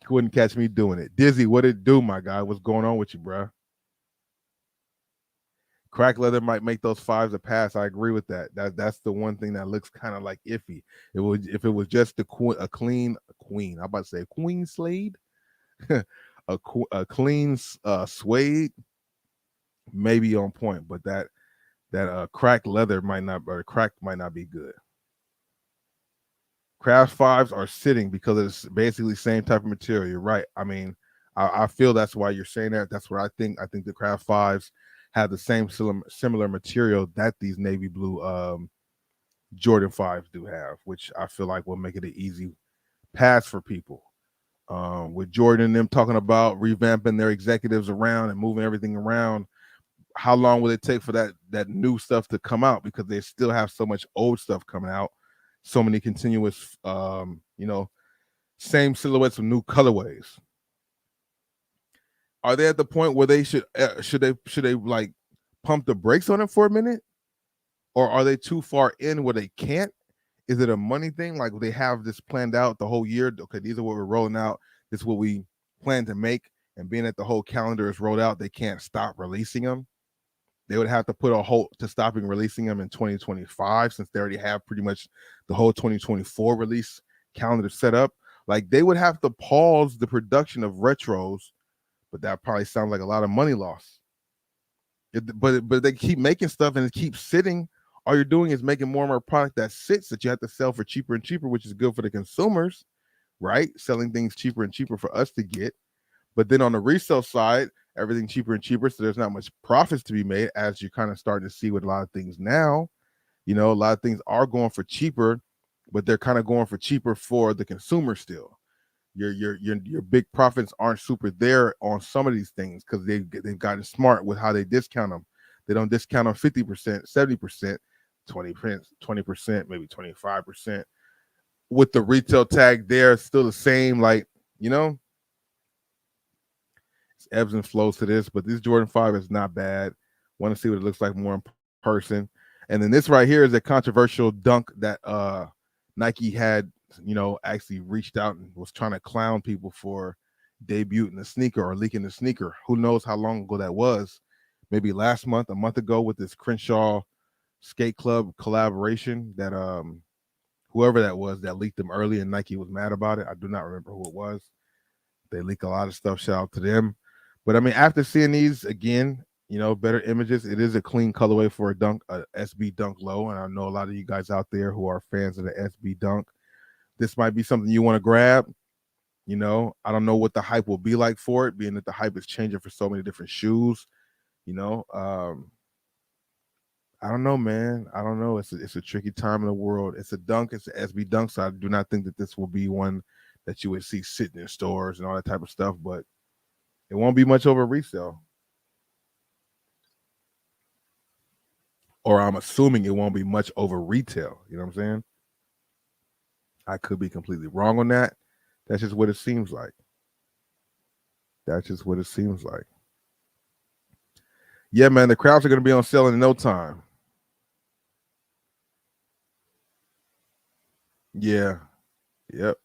You wouldn't catch me doing it. Dizzy, what it do, my guy? What's going on with you, bro? Crack leather might make those fives a pass. I agree with that. That's the one thing that looks kind of like iffy. It would if it was just a clean queen. I'm about to say queen slade, a clean suede, maybe on point. But that cracked leather might not, or cracked might not be good. Craft fives are sitting because it's basically same type of material. You're right. I mean, I feel that's why you're saying that. That's what I think. I think the craft fives have the same similar material that these navy blue Jordan fives do have, which I feel like will make it an easy pass for people. With Jordan and them talking about revamping their executives around and moving everything around, how long will it take for that new stuff to come out? Because they still have so much old stuff coming out, so many continuous, same silhouettes with new colorways. Are they at the point where they should they like pump the brakes on it for a minute, or are they too far in where they can't? Is it a money thing? Like they have this planned out the whole year. Okay, these are what we're rolling out. This is what we plan to make. And being that the whole calendar is rolled out, they can't stop releasing them. They would have to put a halt to stopping releasing them in 2025, since they already have pretty much the whole 2024 release calendar set up. Like they would have to pause the production of retros, but that probably sounds like a lot of money loss. But they keep making stuff and it keeps sitting. All you're doing is making more and more product that sits that you have to sell for cheaper and cheaper, which is good for the consumers, right? Selling things cheaper and cheaper for us to get. But then on the resale side, everything cheaper and cheaper, so there's not much profits to be made, as you're kind of starting to see with a lot of things now. A lot of things are going for cheaper, but they're kind of going for cheaper for the consumer still. Your big profits aren't super there on some of these things because they've gotten smart with how they discount them. They don't discount them 50%, 70%, 20%, maybe 25%. With the retail tag there, still the same. Like, it's ebbs and flows to this, but this Jordan 5 is not bad. Want to see what it looks like more in person. And then this right here is a controversial dunk that Nike had, actually reached out and was trying to clown people for debuting the sneaker or leaking the sneaker. Who knows how long ago that was? Maybe last month, a month ago, with this Crenshaw Skate Club collaboration that whoever that was that leaked them early and Nike was mad about it. I do not remember who it was. They leak a lot of stuff. Shout out to them. But I mean, after seeing these again, better images, it is a clean colorway for a dunk, a SB dunk low. And I know a lot of you guys out there who are fans of the SB dunk. This might be something you want to grab. I don't know what the hype will be like for it, being that the hype is changing for so many different shoes. I don't know, man. I don't know. It's a tricky time in the world. It's a dunk. It's an SB dunk. So I do not think that this will be one that you would see sitting in stores and all that type of stuff. But it won't be much over resale. Or I'm assuming it won't be much over retail. You know what I'm saying? I could be completely wrong on that. That's just what it seems like. That's just what it seems like. Yeah, man, the crowds are going to be on sale in no time. Yeah. Yep.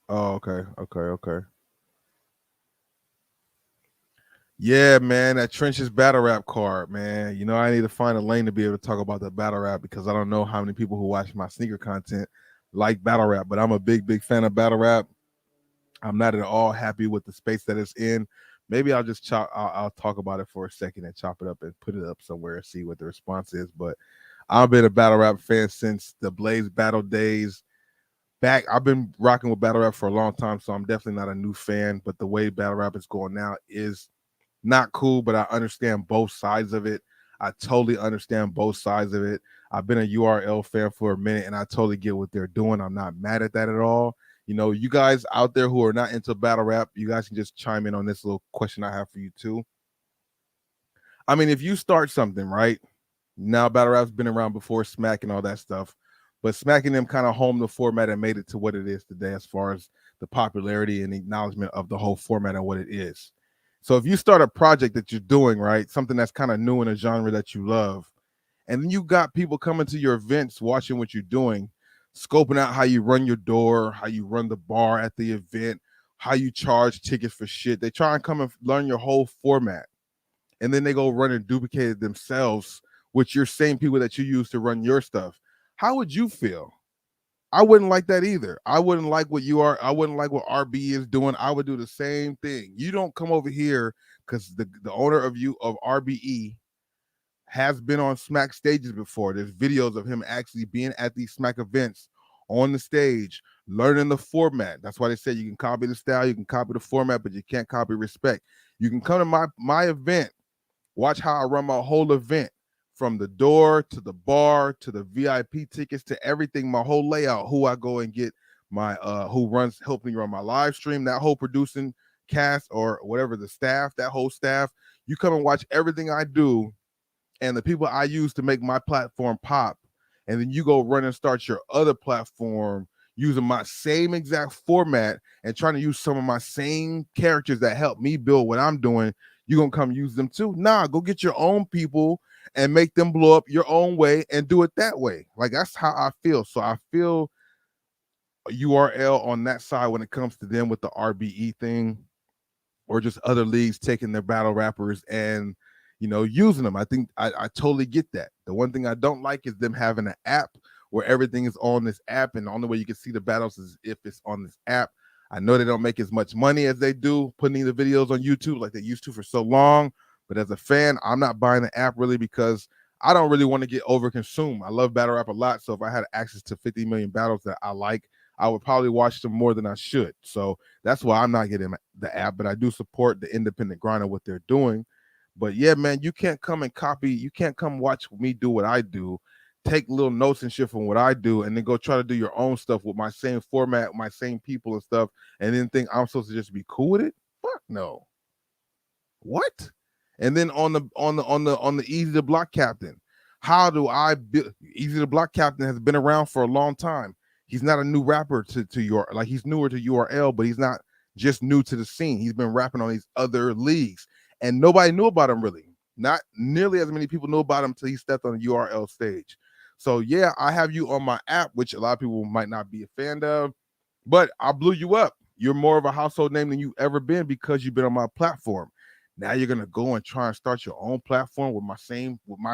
Oh, okay. Yeah, man, that Trenches battle rap card, man. I need to find a lane to be able to talk about the battle rap because I don't know how many people who watch my sneaker content like battle rap, but I'm a big fan of battle rap. I'm not at all happy with the space that it's in. Maybe I'll just I'll talk about it for a second and chop it up and put it up somewhere and see what the response is. But I've been a battle rap fan since the Blaze battle days. Back, I've been rocking with battle rap for a long time, so I'm definitely not a new fan. But the way battle rap is going now is not cool, but I understand both sides of it. I totally understand both sides of it. I've been a URL fan for a minute, and I totally get what they're doing. I'm not mad at that at all. You know, you guys out there who are not into battle rap, you guys can just chime in on this little question I have for you too. I mean, if you start something, right? Now battle rap's been around before Smack and all that stuff, but Smack and them kind of home the format and made it to what it is today as far as the popularity and acknowledgement of the whole format and what it is. So if you start a project that you're doing, right, something that's kind of new in a genre that you love, and then you got people coming to your events, watching what you're doing, scoping out how you run your door, how you run the bar at the event, how you charge tickets for shit. They try and come and learn your whole format. And then they go run and duplicate it themselves with your same people that you use to run your stuff. How would you feel? I wouldn't like that either. I wouldn't like what you are. I wouldn't like what RB is doing. I would do the same thing. You don't come over here because the owner of RBE has been on Smack stages before. There's videos of him actually being at these Smack events on the stage, learning the format. That's why they say you can copy the style, you can copy the format, but you can't copy respect. You can come to my event, watch how I run my whole event, from the door to the bar to the VIP tickets to everything, my whole layout, who I go and get, my who runs, help me run my live stream, that whole producing cast or whatever, the staff, that whole staff. You come and watch everything I do and the people I use to make my platform pop. And then you go run and start your other platform using my same exact format and trying to use some of my same characters that help me build what I'm doing. You're going to come use them too? Nah, go get your own people and make them blow up your own way and do it that way. Like, that's how I feel. So I feel URL on that side when it comes to them with the RBE thing, or just other leagues taking their battle rappers and, you know, using them. I think I totally get that. The one thing I don't like is them having an app where everything is on this app, and the only way you can see the battles is if it's on this app. I know they don't make as much money as they do putting the videos on YouTube like they used to for so long, but as a fan, I'm not buying the app really because I don't really want to get overconsumed. I love battle rap a lot, so if I had access to 50 million battles that I like, I would probably watch them more than I should. So that's why I'm not getting the app, but I do support the independent grind of what they're doing. But yeah, man, you can't come and copy. You can't come watch me do what I do, take little notes and shit from what I do, and then go try to do your own stuff with my same format, my same people and stuff, and then think I'm supposed to just be cool with it. Fuck no. What? And then on the Easy to Block Captain, how do I build? Easy to Block Captain has been around for a long time. He's not a new rapper to your, like, he's newer to URL, but he's not just new to the scene. He's been rapping on these other leagues, and nobody knew about him really. Not nearly as many people knew about him until he stepped on the URL stage. So yeah, I have you on my app, which a lot of people might not be a fan of, but I blew you up. You're more of a household name than you've ever been because you've been on my platform. Now you're gonna go and try and start your own platform with my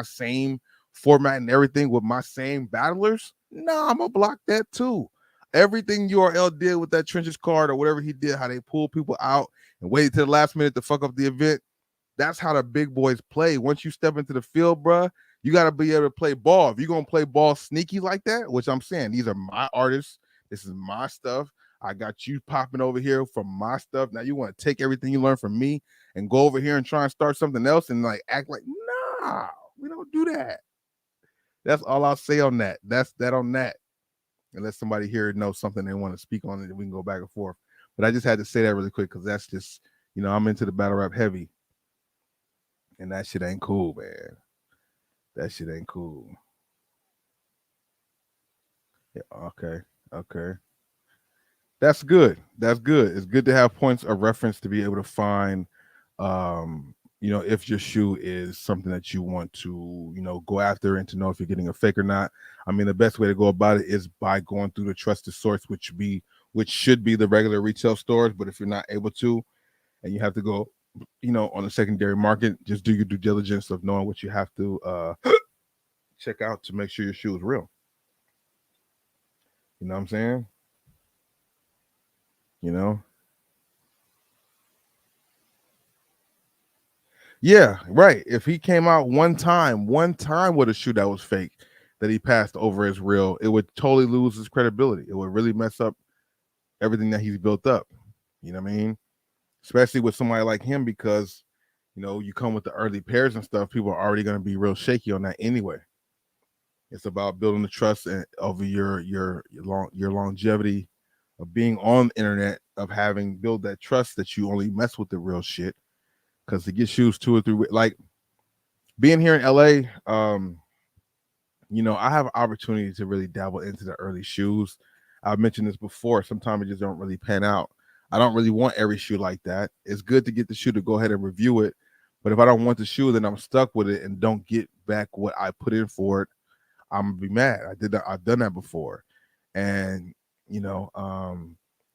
same format and everything with my same battlers. No, I'm gonna block that too. Everything URL did with that trenches card or whatever he did, how they pull people out and waited to the last minute to fuck up the event. That's how the big boys play. Once you step into the field, bruh, you got to be able to play ball. If you're going to play ball sneaky like that, which I'm saying, these are my artists. This is my stuff. I got you popping over here from my stuff. Now you want to take everything you learned from me and go over here and try and start something else and like act like, nah, we don't do that. That's all I'll say on that. That's that on that. Unless somebody here knows something they want to speak on it, we can go back and forth. But I just had to say that really quick because that's just, I'm into the battle rap heavy. And that shit ain't cool, man. That shit ain't cool. Yeah, okay. That's good. That's good. It's good to have points of reference to be able to find, if your shoe is something that you want to, go after and to know if you're getting a fake or not. I mean, the best way to go about it is by going through the trusted source, which should be the regular retail stores. But if you're not able to, and you have to go, on the secondary market, just do your due diligence of knowing what you have to check out to make sure your shoe is real. You know what I'm saying? Yeah, right. If he came out one time with a shoe that was fake that he passed over as real, it would totally lose his credibility. It would really mess up everything that he's built up. You know what I mean? Especially with somebody like him because, you come with the early pairs and stuff, people are already going to be real shaky on that anyway. It's about building the trust and over your longevity of being on the internet, of having build that trust that you only mess with the real shit. Because to get shoes 2 or 3, like being here in LA, I have opportunity to really dabble into the early shoes. I've mentioned this before. Sometimes it just don't really pan out. I don't really want every shoe like that. It's good to get the shoe to go ahead and review it. But if I don't want the shoe, then I'm stuck with it and don't get back what I put in for it. I'm gonna be mad. I did that. I've done that before, and you know,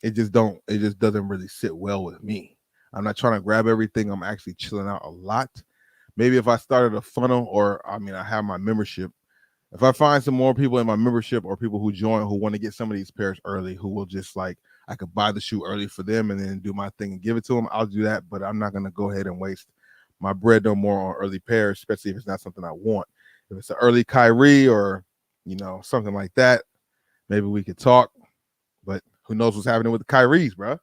it just don't. It just doesn't really sit well with me. I'm not trying to grab everything. I'm actually chilling out a lot. Maybe if I started a funnel, or I have my membership. If I find some more people in my membership or people who join who want to get some of these pairs early, who will just like I could buy the shoe early for them and then do my thing and give it to them, I'll do that. But I'm not gonna go ahead and waste my bread no more on early pairs, especially if it's not something I want. If it's an early Kyrie or something like that, maybe we could talk. But who knows what's happening with the Kyries, bro?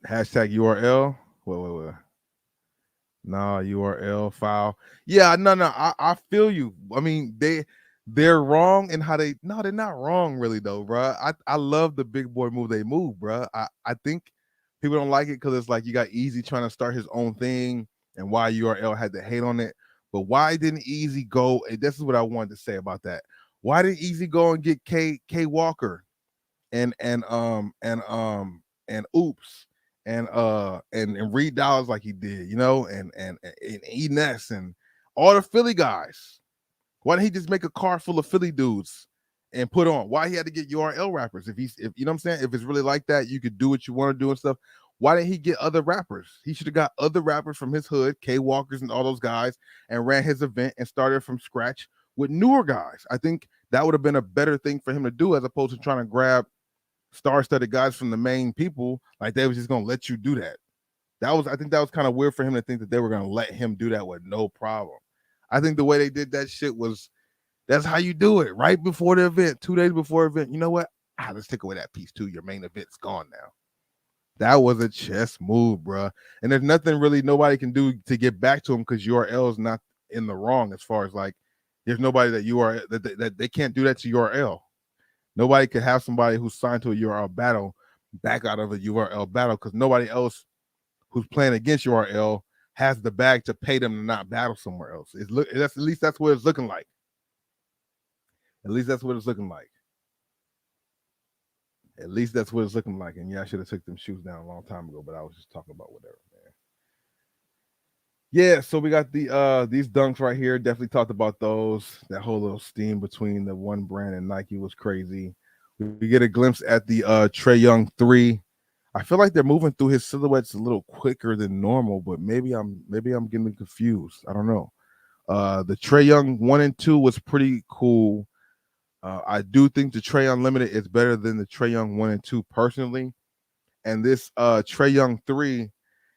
Hashtag URL. Wait. No, URL file. Yeah, no. I feel you. I mean, they're wrong in how they're not wrong really though, bro. I love the big boy move they move, bro. I think people don't like it because it's like you got Easy trying to start his own thing and why URL had to hate on it. But why didn't Easy go? And this is what I wanted to say about that. Why didn't Easy go and get K Walker and Oops and Reed Dollars like he did, and Enes and all the Philly guys? Why didn't he just make a car full of Philly dudes and put on? Why he had to get URL rappers? If you know what I'm saying, if it's really like that, you could do what you want to do and stuff. Why didn't he get other rappers? He should have got other rappers from his hood, K Walkers and all those guys, and ran his event and started from scratch with newer guys. I think that would have been a better thing for him to do as opposed to trying to grab star-studded guys from the main people. Like they was just gonna let you do that. I think that was kind of weird for him to think that they were gonna let him do that with no problem. I think the way they did that shit was that's how you do it. Right before the event, 2 days before the event. You know what? Let's take away that piece too. Your main event's gone now. That was a chess move, bro. And there's nothing really nobody can do to get back to him because URL is not in the wrong as far as like there's nobody that that they can't do that to URL. Nobody could have somebody who's signed to a URL battle back out of a URL battle because nobody else who's playing against URL has the bag to pay them to not battle somewhere else. At least that's what it's looking like. At least that's what it's looking like. At least that's what it's looking like. And yeah, I should have took them shoes down a long time ago, but I was just talking about whatever, man. Yeah, so we got these dunks right here. Definitely talked about those. That whole little steam between the one brand and Nike was crazy. We get a glimpse at the Trae Young 3. I feel like they're moving through his silhouettes a little quicker than normal, but maybe I'm getting confused. I don't know. The Trae Young 1 and 2 was pretty cool. I do think the Trae Unlimited is better than the Trae Young 1 and 2 personally. And this Trae Young 3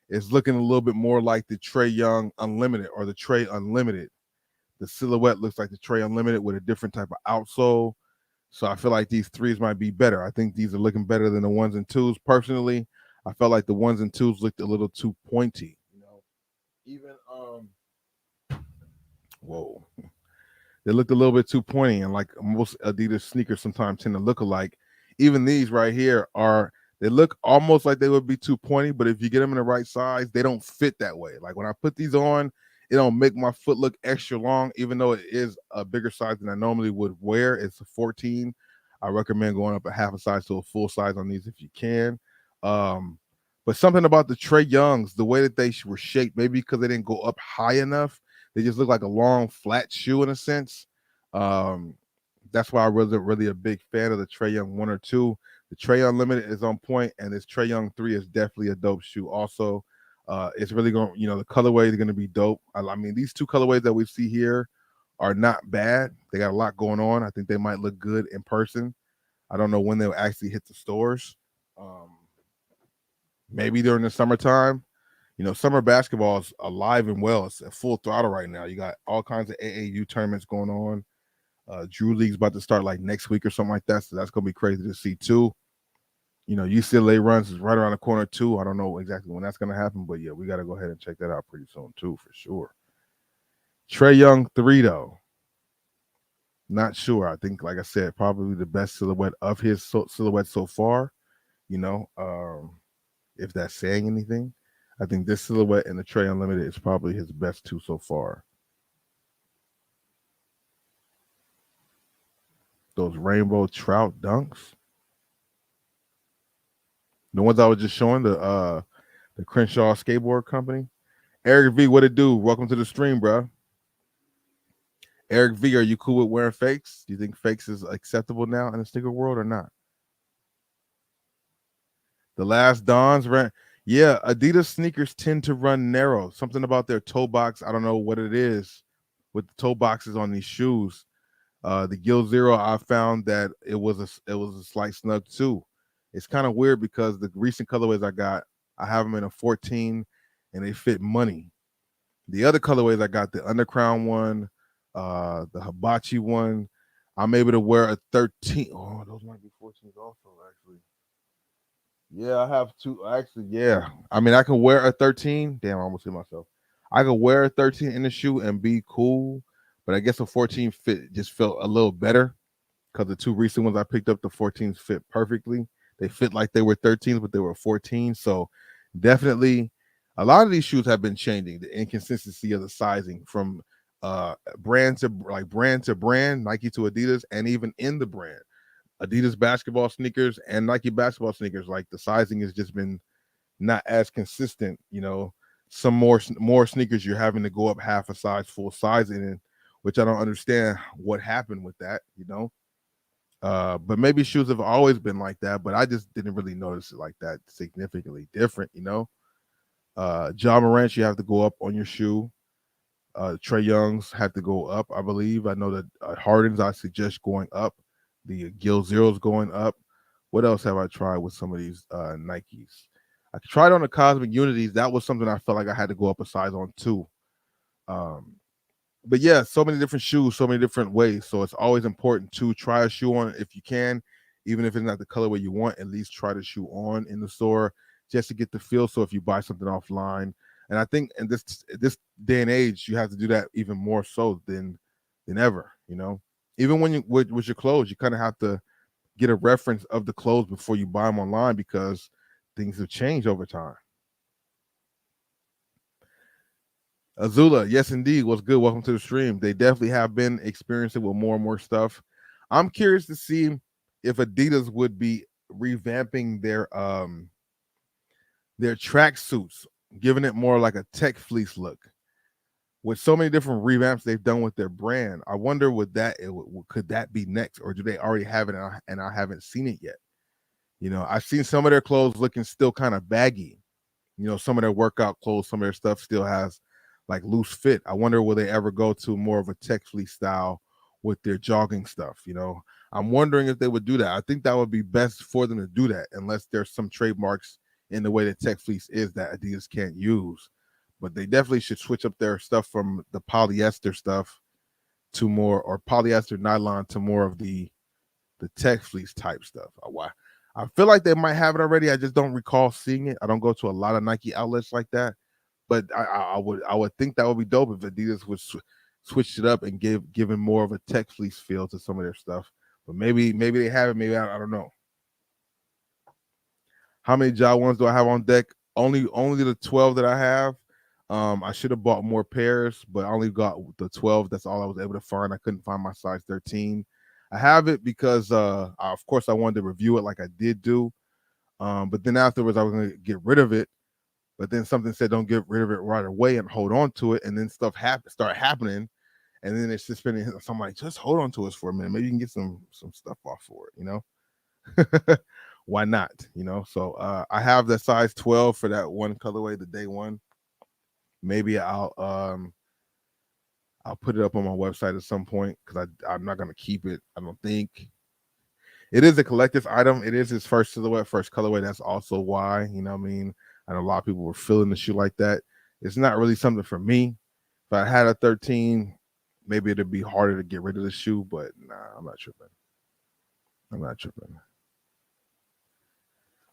is looking a little bit more like the Trae Young Unlimited or the Trae Unlimited. The silhouette looks like the Trae Unlimited with a different type of outsole. So I feel like these threes might be better. I think these are looking better than the 1s and 2s. Personally, I felt like the 1s and 2s looked a little too pointy. Even whoa. They looked a little bit too pointy, and like most Adidas sneakers sometimes tend to look alike. Even these right here they look almost like they would be too pointy, but if you get them in the right size, they don't fit that way. Like when I put these on, it don't make my foot look extra long, even though it is a bigger size than I normally would wear. It's a 14. I recommend going up a half a size to a full size on these if you can. But something about the Trae Youngs, the way that they were shaped, maybe because they didn't go up high enough, they just look like a long, flat shoe in a sense. That's why I wasn't really a big fan of the Trae Young 1 or 2. The Trae Unlimited is on point, and this Trae Young 3 is definitely a dope shoe. Also, it's really going, the colorway is going to be dope. I mean, these two colorways that we see here are not bad. They got a lot going on. I think they might look good in person. I don't know when they'll actually hit the stores. Maybe during the summertime. Summer basketball is alive and well. It's at full throttle right now. You got all kinds of AAU tournaments going on. Drew League's about to start like next week or something like that. So that's going to be crazy to see too. UCLA runs is right around the corner too. I don't know exactly when that's going to happen, but yeah, we got to go ahead and check that out pretty soon too, for sure. Trae Young 3 though. Not sure. I think, like I said, probably the best silhouette of his silhouette so far. You know, if that's saying anything, I think this silhouette and the Trey Unlimited is probably his best two so far. Those rainbow trout dunks, the ones I was just showing, the Crenshaw Skateboard Company. Eric V, what it do? Welcome to the stream, bro. Eric V, are you cool with wearing fakes? Do you think fakes is acceptable now in the sneaker world or not? The last Dons ran. Yeah, Adidas sneakers tend to run narrow. Something about their toe box. I don't know what it is with the toe boxes on these shoes. The Gill Zero, I found that it was a slight snug too. It's kind of weird because the recent colorways I got, I have them in a 14, and they fit money. The other colorways I got, the Undercrown one, the Hibachi one, I'm able to wear a 13. Oh, those might be 14s also, actually. Yeah, I have two. Actually, yeah. I mean, I can wear a 13. Damn, I almost hit myself. I could wear a 13 in the shoe and be cool, but I guess a 14 fit just felt a little better because the two recent ones I picked up, the 14s fit perfectly. They fit like they were 13s, but they were 14. So definitely a lot of these shoes have been changing. The inconsistency of the sizing from brand to brand, Nike to Adidas, and even in the brand. Adidas basketball sneakers and Nike basketball sneakers, like the sizing has just been not as consistent. You know, some more sneakers you're having to go up half a size, full size in, which I don't understand what happened with that. You know, but maybe shoes have always been like that, but I just didn't really notice it like that significantly different. You know, Ja Morant, you have to go up on your shoe. Trey Young's had to go up, I believe. I know that Harden's I suggest going up. The Gill Zero's going up. What else have I tried with some of these Nikes? I tried on the Cosmic Unities. That was something I felt like I had to go up a size on too. Um, but yeah, so many different shoes, so many different ways. So it's always important to try a shoe on if you can, even if it's not the colorway you want. At least try the shoe on in the store just to get the feel. So if you buy something offline, and I think in this day and age, you have to do that even more so than ever. You know, even when you with your clothes, you kind of have to get a reference of the clothes before you buy them online because things have changed over time. Azula, yes, indeed. What's good? Welcome to the stream. They definitely have been experiencing with more and more stuff. I'm curious to see if Adidas would be revamping their track suits, giving it more like a tech fleece look. With so many different revamps they've done with their brand, I wonder could that be next, or do they already have it and I haven't seen it yet? You know, I've seen some of their clothes looking still kind of baggy. You know, some of their workout clothes, some of their stuff still has like loose fit. I wonder will they ever go to more of a tech fleece style with their jogging stuff? You know, I'm wondering if they would do that. I think that would be best for them to do that, unless there's some trademarks in the way that tech fleece is that Adidas can't use. But they definitely should switch up their stuff from the polyester stuff to more, or polyester nylon to more of the tech fleece type stuff. Why? I feel like they might have it already. I just don't recall seeing it. I don't go to a lot of Nike outlets like that, but I would think that would be dope if Adidas would switch it up and give him more of a tech fleece feel to some of their stuff. But maybe they have it. Maybe I don't know. How many Ja ones do I have on deck? Only the 12 that I have. I should have bought more pairs, but I only got the 12. That's all I was able to find. I couldn't find my size 13. I have it because of course I wanted to review it like I did do. But then afterwards I was gonna get rid of it. But then something said don't get rid of it right away and hold on to it. And then stuff start happening. And then it's just been so I'm like, just hold on to us for a minute. Maybe you can get some stuff off for it, you know? Why not? You know, so I have the size 12 for that one colorway, the day one. Maybe I'll put it up on my website at some point because I'm not gonna keep it. I don't think it is a collector's item. It is his first silhouette, first colorway. That's also why, you know what I mean? I know a lot of people were feeling the shoe like that. It's not really something for me. If I had a 13, maybe it'd be harder to get rid of the shoe, but nah, I'm not tripping. I'm not tripping.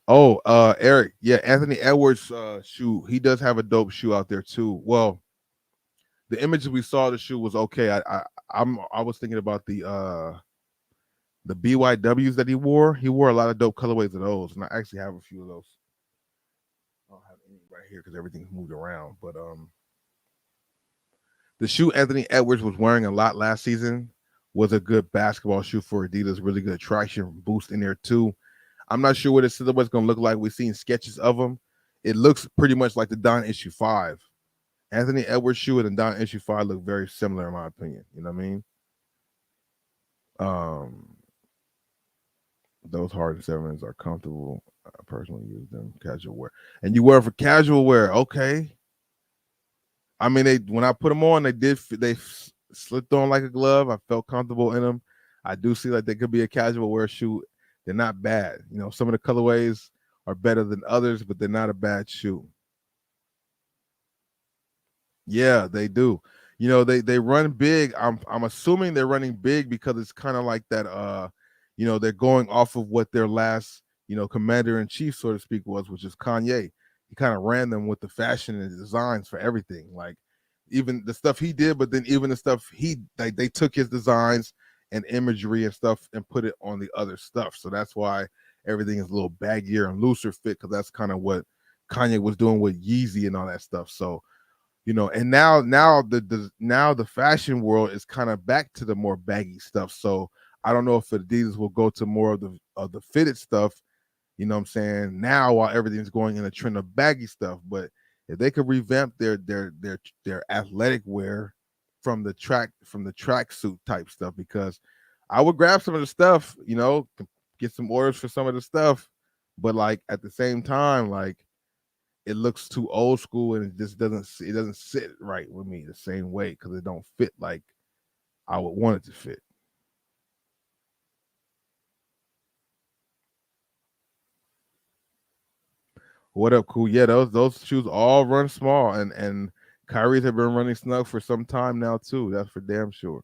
Oh, Eric, yeah, Anthony Edwards shoe. He does have a dope shoe out there too. Well, the images we saw of the shoe was okay. I was thinking about the BYWs that he wore. He wore a lot of dope colorways of those, and I actually have a few of those. I don't have any right here because everything's moved around. But the shoe Anthony Edwards was wearing a lot last season was a good basketball shoe for Adidas. Really good traction boost in there too. I'm not sure what his silhouette's gonna look like. We've seen sketches of him. It looks pretty much like the Don Issue 5. Anthony Edwards shoe and the Don Issue 5 look very similar in my opinion. You know what I mean? Um, those hard sevens are comfortable. I personally use them casual wear, and you wear for casual wear. Okay, I mean they when I put them on, they slipped on like a glove. I felt comfortable in them. I do see like they could be a casual wear shoe. They're not bad. You know, some of the colorways are better than others, but they're not a bad shoe. Yeah, they do. You know, they run big. I'm assuming they're running big because it's kind of like that they're going off of what their last, commander in chief, so to speak, was, which is Kanye. He kind of ran them with the fashion and the designs for everything. Like even the stuff he did, but then even the stuff they took his designs and imagery and stuff and put it on the other stuff. So that's why everything is a little baggier and looser fit, because that's kind of what Kanye was doing with Yeezy and all that stuff. So and now the fashion world is kind of back to the more baggy stuff. So I don't know if Adidas will go to more of the fitted stuff, you know what I'm saying, now while everything's going in a trend of baggy stuff. But if they could revamp their athletic wear from the track suit type stuff, because I would grab some of the stuff, get some orders for some of the stuff, but like at the same time, like it looks too old school and it doesn't sit right with me the same way, because it don't fit like I would want it to fit. What up, cool? Yeah, those shoes all run small, and Kyrie's have been running snug for some time now too. That's for damn sure.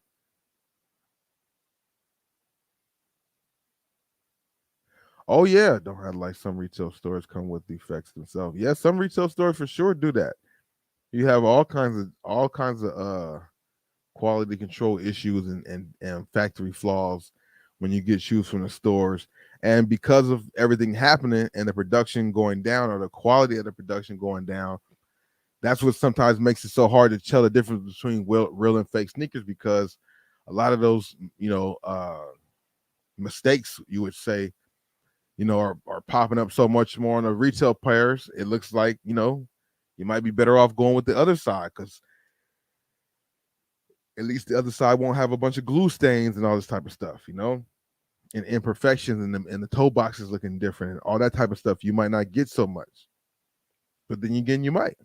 Oh yeah, don't have like some retail stores come with defects themselves. Yeah, some retail stores for sure do that. You have all kinds of quality control issues and factory flaws when you get shoes from the stores. And because of everything happening and the production going down, or the quality of the production going down, that's what sometimes makes it so hard to tell the difference between real and fake sneakers, because a lot of those, mistakes, you would say, are popping up so much more on the retail players. It looks like, you might be better off going with the other side, because at least the other side won't have a bunch of glue stains and all this type of stuff, and imperfections, and the toe boxes looking different and all that type of stuff. You might not get so much, but then again, you might.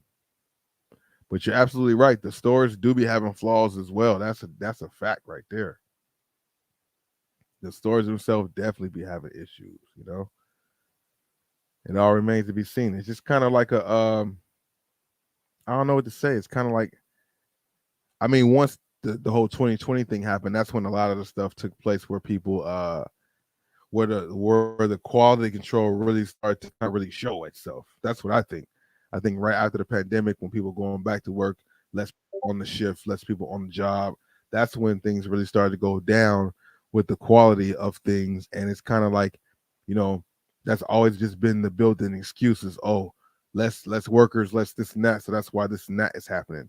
But you're absolutely right. The stores do be having flaws as well. That's a fact right there. The stores themselves definitely be having issues. It all remains to be seen. It's just kind of like I don't know what to say. It's kind of like, I mean, once the whole 2020 thing happened, that's when a lot of the stuff took place where people where the quality control really started to not really show itself. That's what I think. I think right after the pandemic, when people going back to work, less people on the shift, less people on the job, that's when things really started to go down with the quality of things. And it's kind of like, you know, that's always just been the built-in excuses. Oh, less workers, less this and that. So that's why this and that is happening.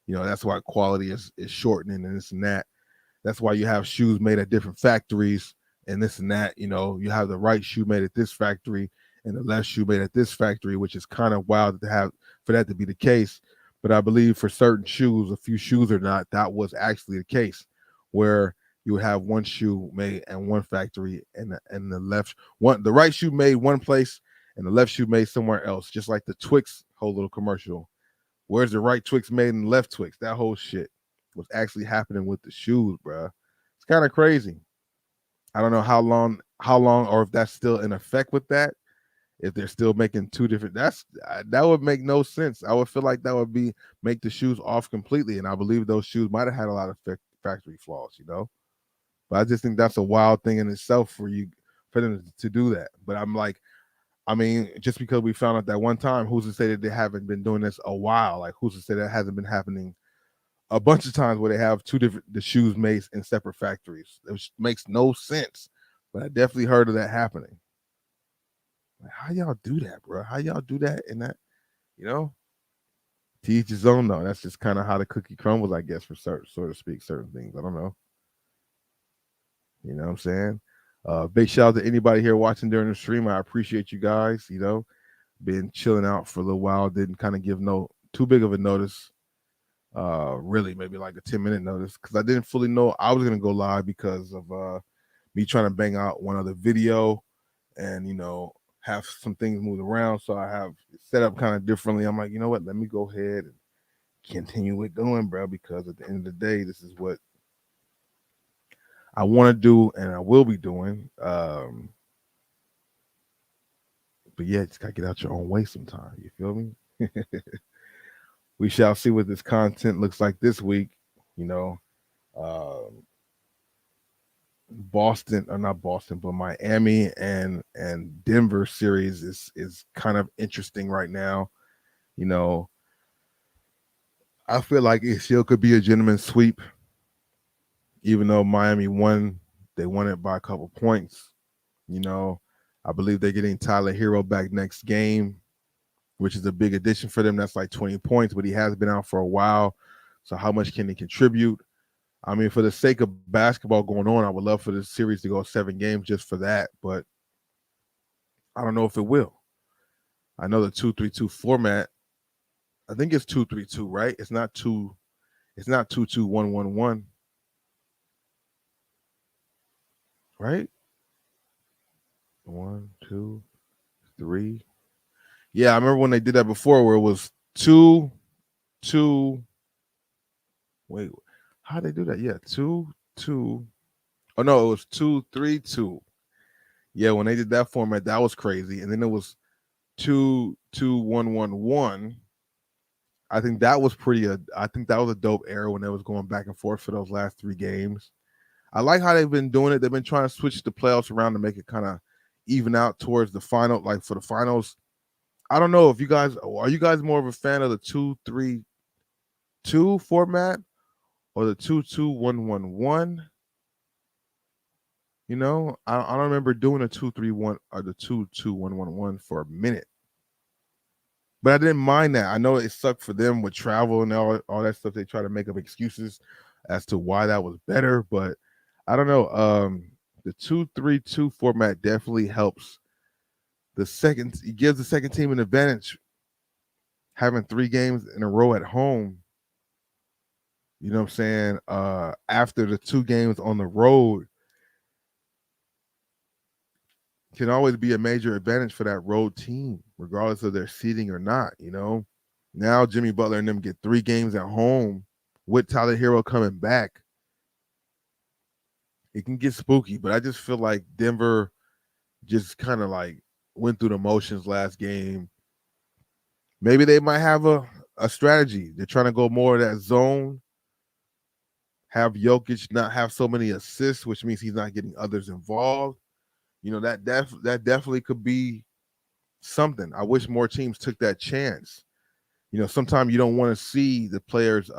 That's why quality is shortening and this and that. That's why you have shoes made at different factories and this and that. You have the right shoe made at this factory and the left shoe made at this factory, which is kind of wild to have for that to be the case. But I believe for certain shoes, a few shoes or not, that was actually the case, where you would have one shoe made at one factory and the right shoe made one place and the left shoe made somewhere else, just like the Twix whole little commercial. Where's the right Twix made and the left Twix? That whole shit was actually happening with the shoes, bruh. It's kind of crazy. I don't know how long, or if that's still in effect with that. If they're still making two different, that would make no sense. I would feel like that would be make the shoes off completely, and I believe those shoes might have had a lot of factory flaws. But I just think that's a wild thing in itself for them to do that. But I'm like, I mean, just because we found out that one time, who's to say that they haven't been doing this a while? Like, who's to say that hasn't been happening a bunch of times where they have the shoes made in separate factories, which makes no sense. But I definitely heard of that happening. Like, how y'all do that, bro? How y'all do that and that? You know, to each his own though. That's just kind of how the cookie crumbles, I guess, for certain, so to speak, certain things. I don't know. You know what I'm saying? Big shout out to anybody here watching during the stream. I appreciate you guys. You know, been chilling out for a little while. Didn't kind of give no too big of a notice. Really, maybe like a 10-minute notice because I didn't fully know I was gonna go live because of me trying to bang out one other video and have some things moved around. So I have it set up kind of differently. I'm like, you know what? Let me go ahead and continue it going, bro. Because at the end of the day, this is what I want to do and I will be doing. But yeah, just gotta get out your own way sometime. You feel me? We shall see what this content looks like this week. You know, Boston or not Boston, but Miami and Denver series is kind of interesting right now. You know, I feel like it still could be a gentleman's sweep, even though Miami won. They won it by a couple points. You know, I believe they're getting Tyler Hero back next game, which is a big addition for them. That's like 20 points, but he has been out for a while. So how much can he contribute? I mean, for the sake of basketball going on, I would love for this series to go 7 games just for that, but I don't know if it will. I know the 2-3-2 format. I think it's 2-3-2, right? It's not 2-2-1-1-1, right? 1, 2, 3. Yeah, I remember when they did that before where it was 2, 2. Wait, how did they do that? Yeah, 2, 2. Oh no, it was 2-3-2. Yeah, when they did that format, that was crazy. And then it was 2-2-1-1-1. I think that was I think that was a dope era when they was going back and forth for those last 3 games. I like how they've been doing it. They've been trying to switch the playoffs around to make it kind of even out towards the final. Like for the finals, I don't know if you guys are you guys more of a fan of the 2-3-2 format or the 2-2-1-1-1. You know, I don't remember doing a 2-3-1 or the 2-2-1-1-1 for a minute. But I didn't mind that. I know it sucked for them with travel and all that stuff. They try to make up excuses as to why that was better, but I don't know. The 2-3-2 format definitely helps the second. It gives the second team an advantage having 3 games in a row at home. You know what I'm saying? After the 2 games on the road can always be a major advantage for that road team, regardless of their seeding or not. You know, now Jimmy Butler and them get 3 games at home with Tyler Hero coming back. It can get spooky, but I just feel like Denver just kind of like went through the motions last game. Maybe they might have a strategy. They're trying to go more of that zone, have Jokic not have so many assists, which means he's not getting others involved. You know, that definitely could be something. I wish more teams took that chance. You know, sometimes you don't want to see the players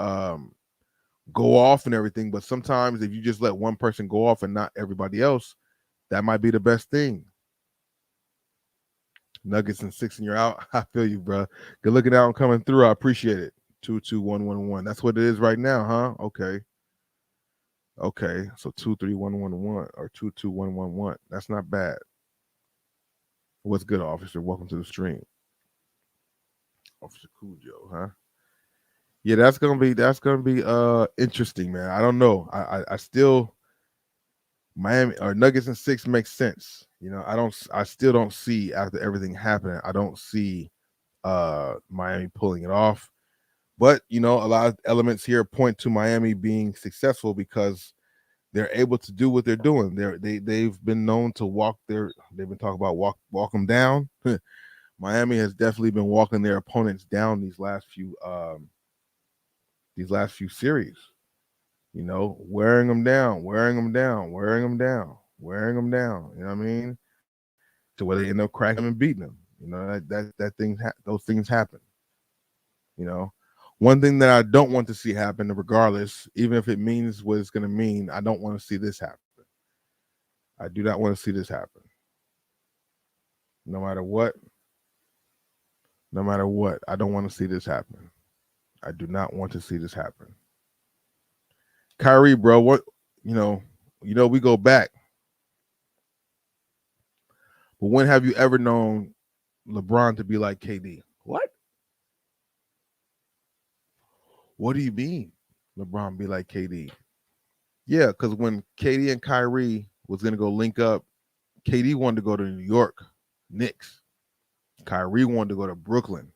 go off and everything, but sometimes if you just let one person go off and not everybody else, that might be the best thing. Nuggets and 6 and you're out. I feel you, bro. Good looking out and coming through. I appreciate it. 2-2-1-1-1. That's what it is right now, huh? Okay. Okay. So 2-3-1-1-1 or 2-2-1-1-1. That's not bad. What's good, officer? Welcome to the stream. Officer Cujo, huh? Yeah, that's gonna be interesting, man. I don't know. I still Miami or Nuggets and 6 makes sense. You know, I still don't see after everything happening. I don't see Miami pulling it off. But you know, a lot of elements here point to Miami being successful because they're able to do what they're doing. They've been known to they've been talking about walk them down. Miami has definitely been walking their opponents down these last few series. You know, wearing them down. You know what I mean? To where they end up cracking them and beating them. You know, those things happen. You know, One thing that I don't want to see happen, regardless, even if it means what it's going to mean, I don't want to see this happen. I do not want to see this happen. No matter what, I don't want to see this happen. I do not want to see this happen. Kyrie, bro, what we go back. But when have you ever known LeBron to be like KD? What? What do you mean? LeBron be like KD? Yeah, because when KD and Kyrie was gonna go link up, KD wanted to go to New York Knicks. Kyrie wanted to go to Brooklyn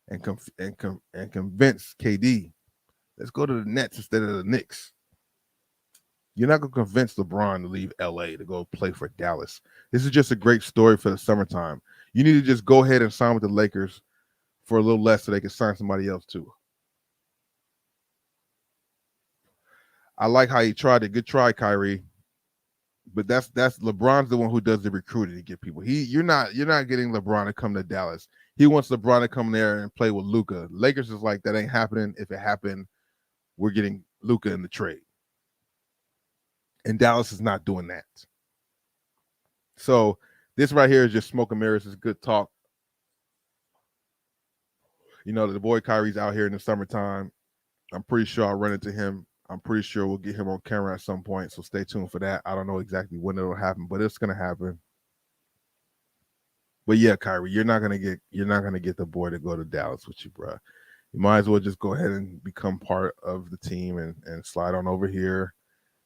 and convince KD, let's go to the Nets instead of the Knicks. You're not gonna convince LeBron to leave LA to go play for Dallas. This is just a great story for the summertime. You need to just go ahead and sign with the Lakers for a little less so they can sign somebody else too. I like how he tried it. Good try, Kyrie. But that's LeBron's the one who does the recruiting to get people. You're not getting LeBron to come to Dallas. He wants LeBron to come there and play with Luka. Lakers is like, that ain't happening. If it happened, we're getting Luka in the trade. And Dallas is not doing that. So this right here is just smoke and mirrors. It's good talk. You know, the boy Kyrie's out here in the summertime. I'm pretty sure I'll run into him. I'm pretty sure we'll get him on camera at some point. So stay tuned for that. I don't know exactly when it'll happen, but it's gonna happen. But yeah, Kyrie, you're not gonna get the boy to go to Dallas with you, bro. You might as well just go ahead and become part of the team and slide on over here.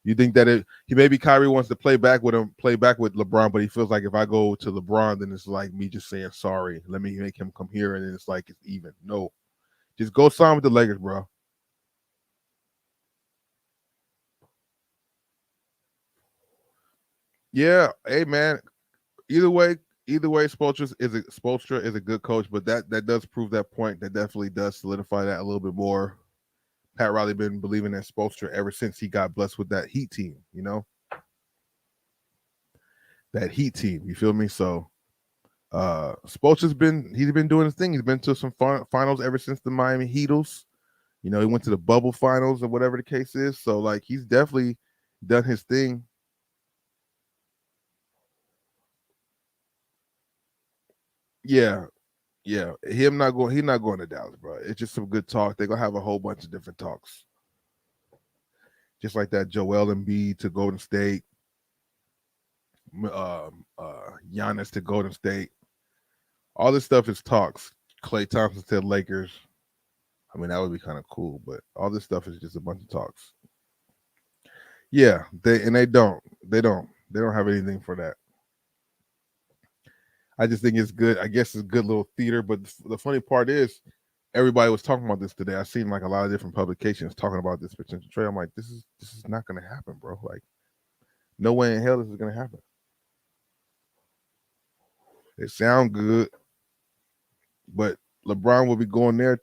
You think that maybe Kyrie wants to play back with LeBron, but he feels like if I go to LeBron, then it's like me just saying sorry. Let me make him come here, and then it's like it's even. No, just go sign with the Lakers, bro. Yeah, hey man. Either way, Spoelstra is a good coach, but that does prove that point. That definitely does solidify that a little bit more. Pat Riley been believing in Spoelstra ever since he got blessed with that Heat team. You know, that Heat team. You feel me? So, Spoelstra's been doing his thing. He's been to some finals ever since the Miami Heatles. You know, he went to the bubble finals or whatever the case is. So, like, he's definitely done his thing. Yeah, yeah. He's not going to Dallas, bro. It's just some good talk. They're gonna have a whole bunch of different talks. Just like that Joel Embiid to Golden State, Giannis to Golden State. All this stuff is talks. Klay Thompson to the Lakers. I mean, that would be kind of cool, but all this stuff is just a bunch of talks. Yeah, they don't have anything for that. I just think it's good. I guess it's good little theater. But the funny part is, everybody was talking about this today. I've seen like a lot of different publications talking about this potential trade. I'm like, this is not going to happen, bro. Like, no way in hell this is going to happen. It sounds good, but LeBron will be going there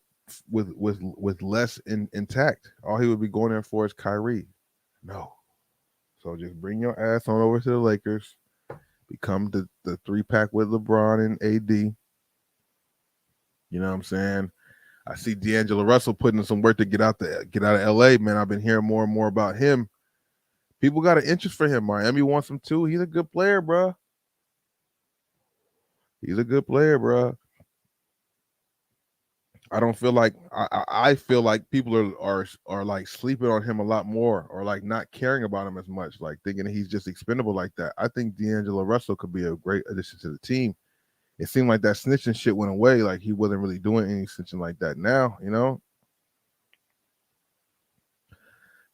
with less intact. All he would be going there for is Kyrie. No. So just bring your ass on over to the Lakers. Become the 3-pack with LeBron and AD. You know what I'm saying? I see D'Angelo Russell putting in some work to get out of LA, man. I've been hearing more and more about him. People got an interest for him. Miami wants him too. He's a good player, bro. He's a good player, bro. I don't feel like I feel like people are like sleeping on him a lot more, or like not caring about him as much, like thinking that he's just expendable like that. I think D'Angelo Russell could be a great addition to the team. It seemed like that snitching shit went away. Like he wasn't really doing any snitching like that now, you know.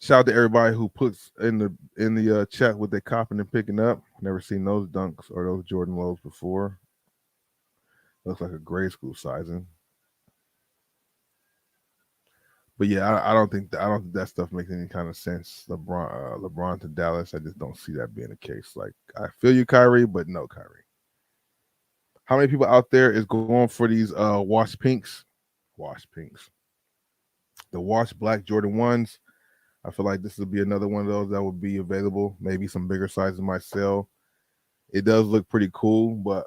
Shout out to everybody who puts in the chat what they copping and picking up. Never seen those dunks or those Jordan lows before. Looks like a grade school sizing. But yeah, I don't think that stuff makes any kind of sense. LeBron to Dallas, I just don't see that being the case. Like, I feel you, Kyrie, but no, Kyrie. How many people out there is going for these wash pinks? Wash pinks. The wash black Jordan 1s. I feel like this will be another one of those that will be available. Maybe some bigger sizes might sell. It does look pretty cool, but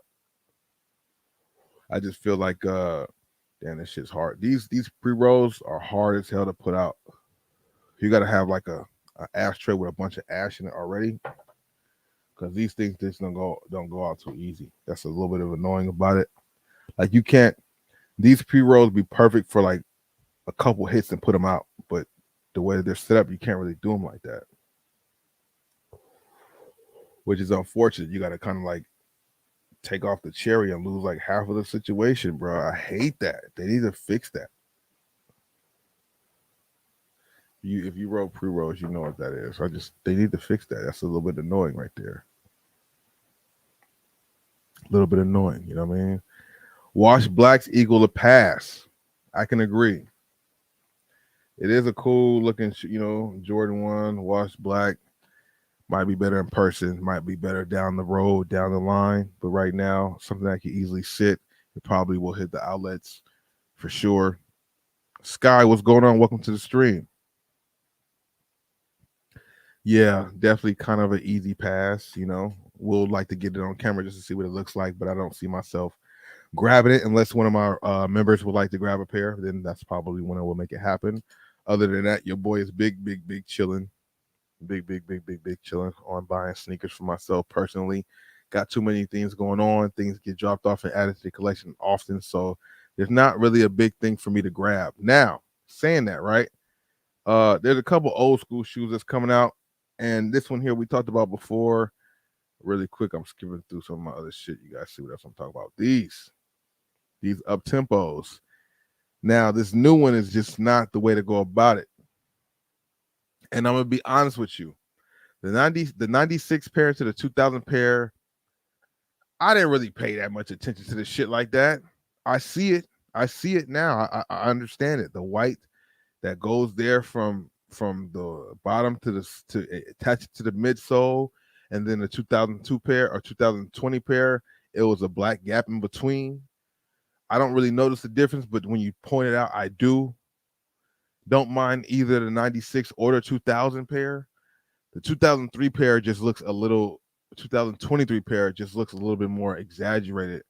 I just feel like Damn, this shit's hard. These pre-rolls are hard as hell to put out. You got to have like a ashtray with a bunch of ash in it already, because these things just don't go out too easy. That's a little bit of annoying about it. Like you can't. These pre-rolls be perfect for like a couple hits and put them out, but the way they're set up, you can't really do them like that, which is unfortunate. You got to kind of like take off the cherry and lose like half of the situation, bro. I hate that. They need to fix that. If you roll pre-rolls, you know what that is. They need to fix that. That's a little bit annoying right there. A little bit annoying, you know what I mean? Wash blacks equal a pass. I can agree. It is a cool looking, Jordan 1, wash black. Might be better in person, might be better down the road, down the line. But right now, something that can easily sit, it probably will hit the outlets for sure. Sky, what's going on? Welcome to the stream. Yeah, definitely kind of an easy pass, We'll like to get it on camera just to see what it looks like, but I don't see myself grabbing it unless one of my members would like to grab a pair. Then that's probably when I will make it happen. Other than that, your boy is big chilling. Big chilling on buying sneakers for myself personally. Got too many things going on. Things get dropped off and added to the collection often. So there's not really a big thing for me to grab. Now, saying that, right? There's a couple old school shoes that's coming out. And this one here we talked about before. Really quick, I'm skipping through some of my other shit. You guys see what else I'm talking about. These up tempos. Now, this new one is just not the way to go about it. And I'm gonna be honest with you. The 96 pair to the 2000 pair, I didn't really pay that much attention to the shit like that. I see it now. I understand it. The white that goes there from the bottom to attach it to the midsole, and then the 2002 pair or 2020 pair, it was a black gap in between. I don't really notice the difference, but when you point it out, I do. Don't mind either the 96 or the 2000 pair. The 2003 pair just looks a little. 2023 pair just looks a little bit more exaggerated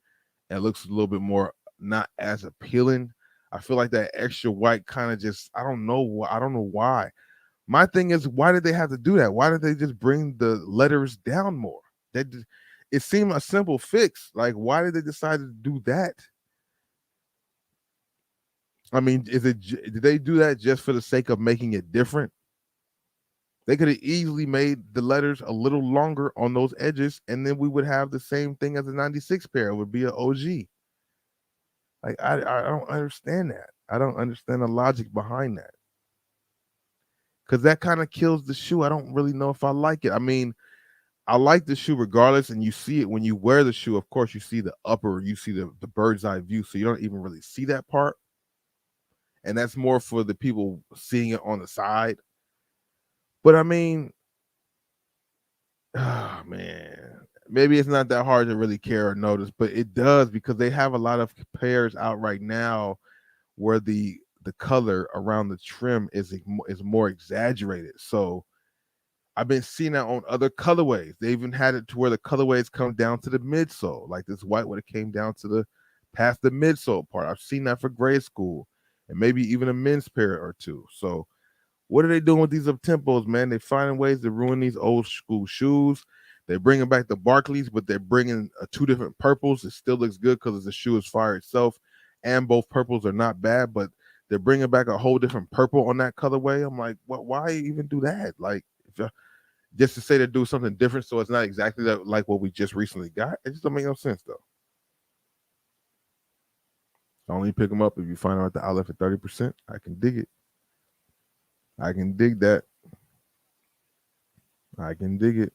and looks a little bit more not as appealing. I feel like that extra white kind of just. I don't know why. My thing is, why did they have to do that? Why did they just bring the letters down more? It seemed a simple fix. Like, why did they decide to do that? I mean, did they do that just for the sake of making it different? They could have easily made the letters a little longer on those edges, and then we would have the same thing as a 96 pair. It would be an OG. Like, I don't understand that. I don't understand the logic behind that. Because that kind of kills the shoe. I don't really know if I like it. I mean, I like the shoe regardless, and you see it when you wear the shoe. Of course, you see the upper, you see the bird's eye view, so you don't even really see that part. And that's more for the people seeing it on the side. But I mean, oh man, maybe it's not that hard to really care or notice, but it does because they have a lot of pairs out right now where the color around the trim is more exaggerated. So I've been seeing that on other colorways. They even had it to where the colorways come down to the midsole, like this white when it came down to the past the midsole part. I've seen that for grade school and maybe even a men's pair or two. So what are they doing with these up tempos, man? They're finding ways to ruin these old school shoes. They're bringing back the Barclays, but they're bringing two different purples. It still looks good because the shoe is fire itself, and both purples are not bad, but they're bringing back a whole different purple on that colorway. I'm like, what? Why even do that? Like, just to say to do something different so it's not exactly like what we just recently got. It just don't make no sense, though. Only pick them up if you find out at the outlet for 30%. I can dig it. I can dig that. I can dig it.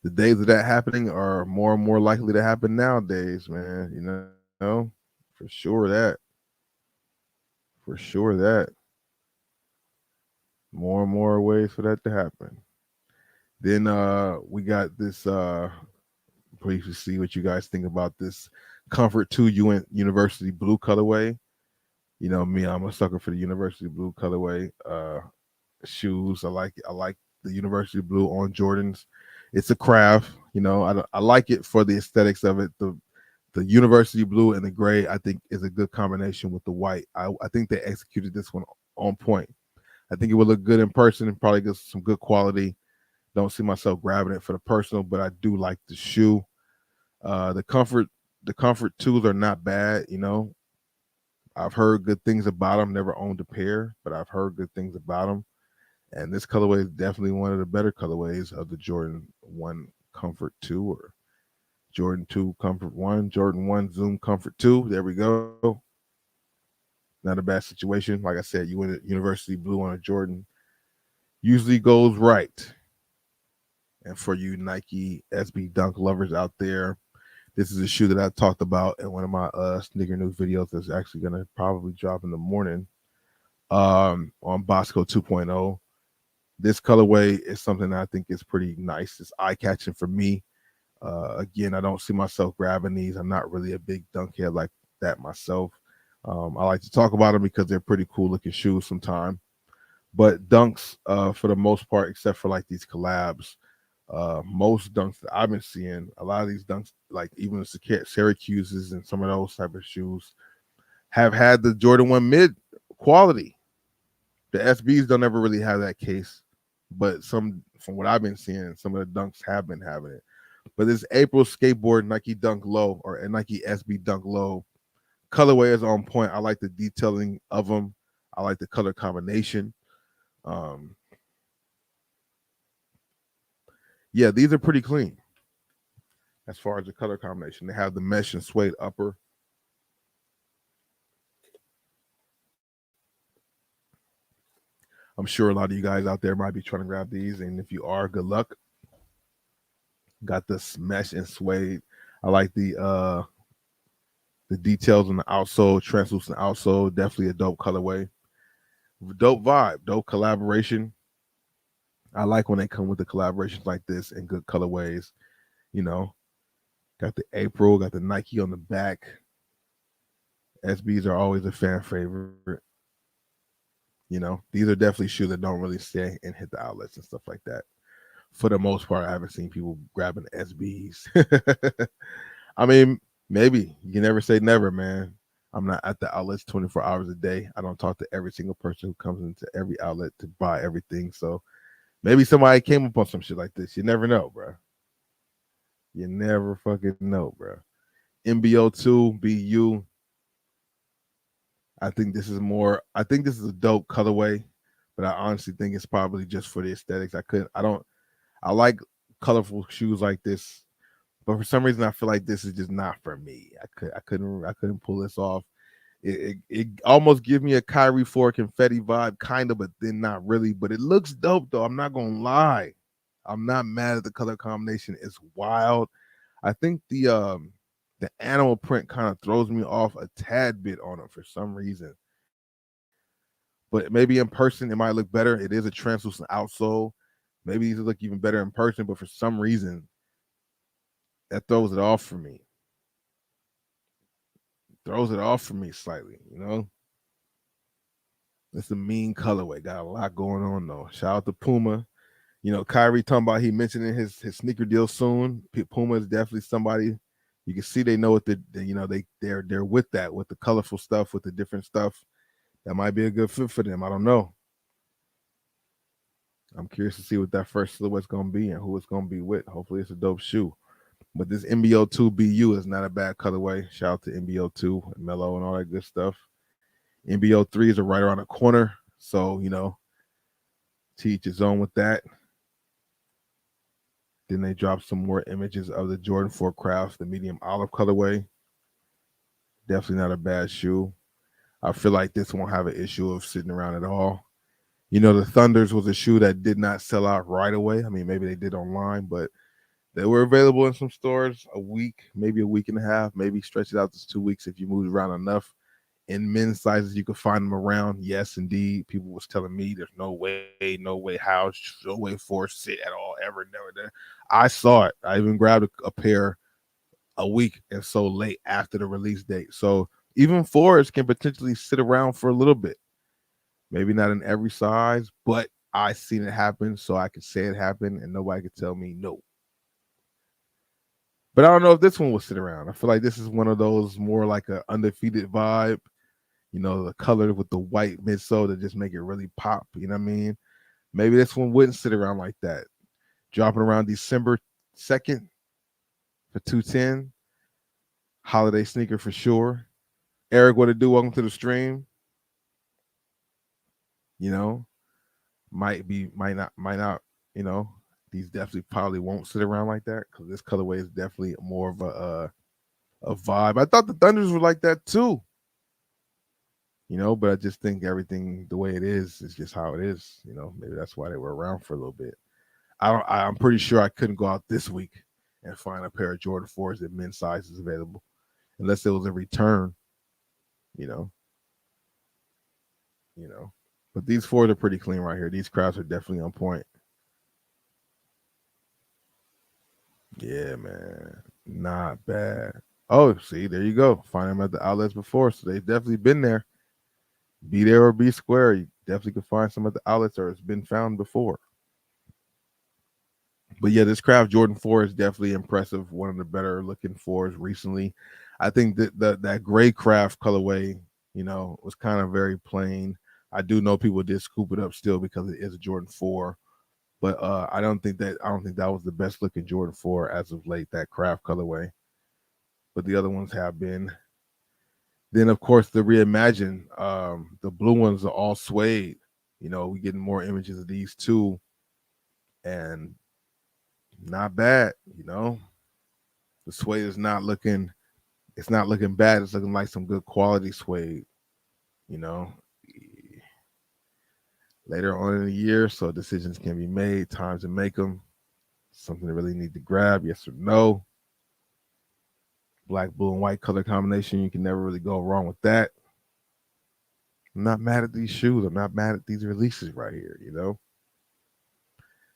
The days of that happening are more and more likely to happen nowadays, man. You know, for sure that. For sure that. More and more ways for that to happen. Then we got this. Please see what you guys think about this Comfort 2 University Blue colorway. You know me, I'm a sucker for the University Blue colorway shoes. I like the University Blue on Jordans. It's a craft, you know. I like it for the aesthetics of it. The university blue and the gray, I think, is a good combination with the white. I think they executed this one on point. I think it would look good in person and probably get some good quality. Don't see myself grabbing it for the personal, but I do like the shoe. The comfort tools are not bad. I've heard good things about them. Never owned a pair, but I've heard good things about them. And this colorway is definitely one of the better colorways of the Jordan 1 Comfort 2 or Jordan 2 Comfort 1, Jordan 1 Zoom Comfort 2. There we go. Not a bad situation. Like I said, you win a university blue on a Jordan. Usually goes right. And for you Nike SB Dunk lovers out there, this is a shoe that I talked about in one of my sneaker news videos that's actually going to probably drop in the morning on Bosco 2.0. This colorway is something that I think is pretty nice. It's eye-catching for me. Again, I don't see myself grabbing these. I'm not really a big dunk head like that myself. I like to talk about them because they're pretty cool looking shoes sometimes. But dunks, for the most part, except for like these collabs, most dunks that I've been seeing, a lot of these dunks, like even the Syracuse's and some of those type of shoes, have had the Jordan 1 mid quality. The SBs don't ever really have that case, but some, from what I've been seeing, some of the dunks have been having it. But this April skateboard Nike Dunk Low or a Nike SB Dunk Low colorway is on point. I like the detailing of them. I like the color combination. Yeah, these are pretty clean as far as the color combination. They have the mesh and suede upper. I'm sure a lot of you guys out there might be trying to grab these, and if you are, good luck. Got this mesh and suede. I like the details on the outsole, translucent outsole. Definitely a dope colorway. Dope vibe, dope collaboration. I like when they come with the collaborations like this and good colorways. Got the April, got the Nike on the back. SBs are always a fan favorite. These are definitely shoes that don't really stay and hit the outlets and stuff like that. For the most part, I haven't seen people grabbing SBs. I mean, maybe. You can never say never, man. I'm not at the outlets 24 hours a day. I don't talk to every single person who comes into every outlet to buy everything. So maybe somebody came up on some shit like this. You never know, bro. You never fucking know, bro. MBO2 BU. I think this is a dope colorway, but I honestly think it's probably just for the aesthetics. I like colorful shoes like this, but for some reason I feel like this is just not for me. I couldn't pull this off. It almost gives me a Kyrie 4 confetti vibe, kind of, but then not really. But it looks dope though. I'm not gonna lie. I'm not mad at the color combination. It's wild. I think the animal print kind of throws me off a tad bit on it for some reason. But maybe in person it might look better. It is a translucent outsole. Maybe these look even better in person, but for some reason that throws it off for me. Throws it off for me slightly, It's a mean colorway. Got a lot going on though. Shout out to Puma. Kyrie talking about he mentioning his sneaker deal soon. Puma is definitely somebody you can see they know what they're with that, with the colorful stuff, with the different stuff. That might be a good fit for them. I don't know. I'm curious to see what that first silhouette's gonna be and who it's gonna be with. Hopefully it's a dope shoe. But this MBO2 BU is not a bad colorway. Shout out to MBO2 and Mellow and all that good stuff. MBO3s are right around the corner. So, to each his own with that. Then they dropped some more images of the Jordan 4 Crafts, the medium olive colorway. Definitely not a bad shoe. I feel like this won't have an issue of sitting around at all. The Thunders was a shoe that did not sell out right away. I mean, maybe they did online, but they were available in some stores a week, maybe a week and a half, maybe stretch it out to 2 weeks if you moved around enough. In men's sizes, you could find them around. Yes, indeed. People was telling me there's no way, how, no way for sit at all, ever, never there. I saw it. I even grabbed a pair a week and so late after the release date. So even fours can potentially sit around for a little bit. Maybe not in every size, but I seen it happen, so I could say it happened, and nobody could tell me no. But I don't know if this one will sit around. I feel like this is one of those more like a undefeated vibe. You know, the color with the white midsole to just make it really pop. You know what I mean? Maybe this one wouldn't sit around like that. Dropping around December 2nd for 210. Holiday sneaker for sure. Eric, what it do? Welcome to the stream. You know, might not. You know, these definitely probably won't sit around like that because this colorway is definitely more of a vibe. I thought the Thunders were like that too. You know, but I just think everything the way it is just how it is. You know, maybe that's why they were around for a little bit. I'm pretty sure I couldn't go out this week and find a pair of Jordan 4s that men's size is available unless it was a return. You know, you know. But these 4s are pretty clean right here. These crafts are definitely on point. Yeah, man. Not bad. Oh, see, there you go. Find them at the outlets before. So they've definitely been there. Be there or be square. You definitely can find some at the outlets or it's been found before. But yeah, this craft Jordan 4 is definitely impressive. One of the better looking 4s recently. I think that gray craft colorway, you know, was kind of very plain. I do know people did scoop it up still because it is a Jordan 4. But I don't think that was the best looking Jordan 4 as of late, that craft colorway. But the other ones have been. Then of course the reimagine, the blue ones are all suede. You know, we getting more images of these too. And not bad, you know. The suede is not looking it's not looking bad. It's looking like some good quality suede, you know. Later on in the year, so decisions can be made, time to make them. Something to really need to grab, yes or no. Black, blue, and white color combination, you can never really go wrong with that. I'm not mad at these shoes. I'm not mad at these releases right here, you know.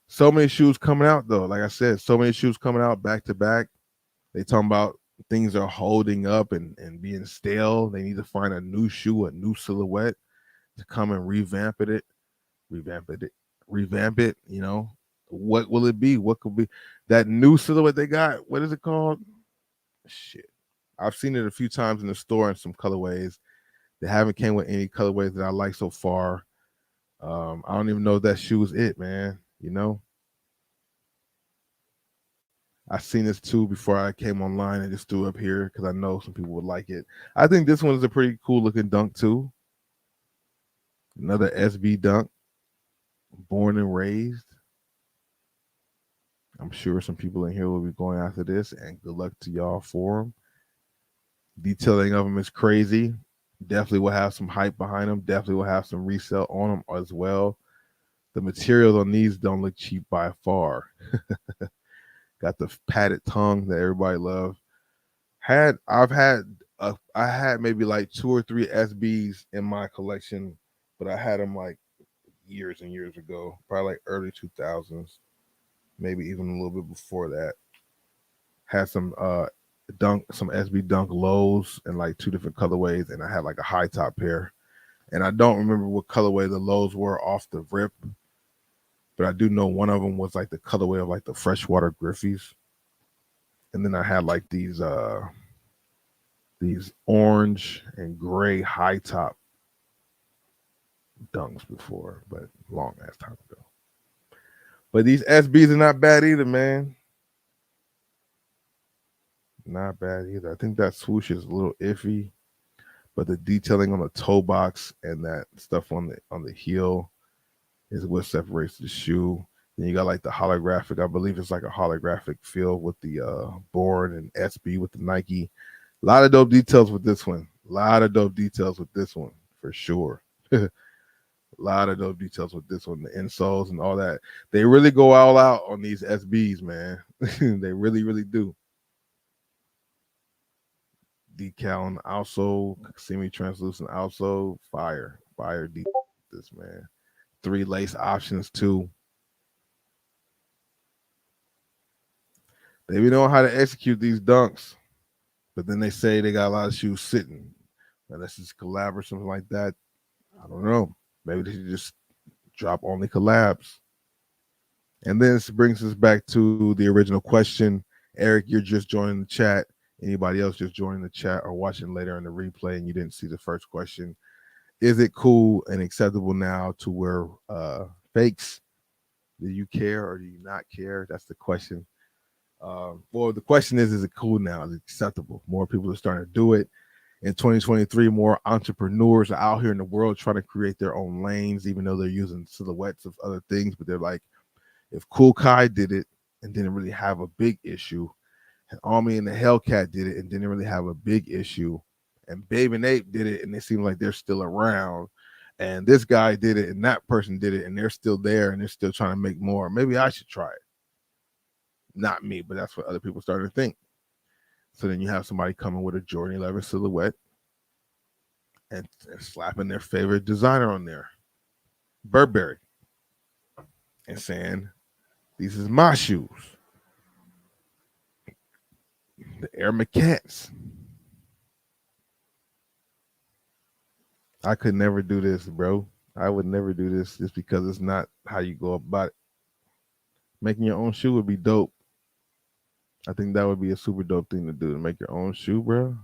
So many shoes coming out though. Like I said, so many shoes coming out back to back. They talking about things are holding up and being stale. They need to find a new shoe, a new silhouette to come and revamp it, revamp it. You know, what will it be? What could be that new silhouette they got? What is it called? Shit, I've seen it a few times in the store in some colorways. They haven't came with any colorways that I like so far. I don't even know if that shoe is it, man. You know, I seen this too before I came online and just threw up here because I know some people would like it. I think this one is a pretty cool looking dunk too. Another SB dunk, born and raised. I'm sure some people in here will be going after this, and good luck to y'all for them. Detailing of them is crazy. Definitely will have some hype behind them. Definitely will have some resale on them as well. The materials on these don't look cheap by far. Got the padded tongue that everybody loves. I had maybe like 2 or 3 SBs in my collection, but I had them like years and years ago, probably like early 2000s, maybe even a little bit before that. Had some SB dunk lows in like 2 different colorways, and I had like a high top pair. And I don't remember what colorway the lows were off the rip, but I do know one of them was like the colorway of like the freshwater Griffies. And then I had like these orange and gray high top dunks before, but long ass time ago. But these SBs are not bad either, man. Not bad either. I think that swoosh is a little iffy, but the detailing on the toe box and that stuff on the heel is what separates the shoe. Then you got like the holographic. I believe it's like a holographic feel with the board and SB with the Nike. A lot of dope details with this one. A lot of dope details with this one for sure. A lot of dope details with this one. The insoles and all that. They really go all out on these SBs, man. They really, really do. Decal and also semi-translucent also fire this, man. 3 lace options too. They be knowing how to execute these dunks, but then they say they got a lot of shoes sitting. Unless it's collab or something like that, I don't know. Maybe they should just drop only collabs. And then this brings us back to the original question Eric, you're just joining the chat. Anybody else just joining the chat or watching later in the replay and you didn't see the first question, is it cool and acceptable now to wear fakes? Do you care or do you not care? That's the question. Well, the question is it cool now? Is it acceptable? More people are starting to do it. In 2023, more entrepreneurs are out here in the world trying to create their own lanes, even though they're using silhouettes of other things. But they're like, if Cool Kai did it and didn't really have a big issue, and Army and the Hellcat did it and didn't really have a big issue, and Babe and Ape did it and they seem like they're still around, and this guy did it and that person did it and they're still there and they're still trying to make more, maybe I should try it. Not me, but that's what other people started to think. So then you have somebody coming with a Jordan 11 silhouette and slapping their favorite designer on there, Burberry, and saying, these is my shoes. The Air McCants. I could never do this, bro. I would never do this just because it's not how you go about it. Making your own shoe would be dope. I think that would be a super dope thing to do, to make your own shoe, bro.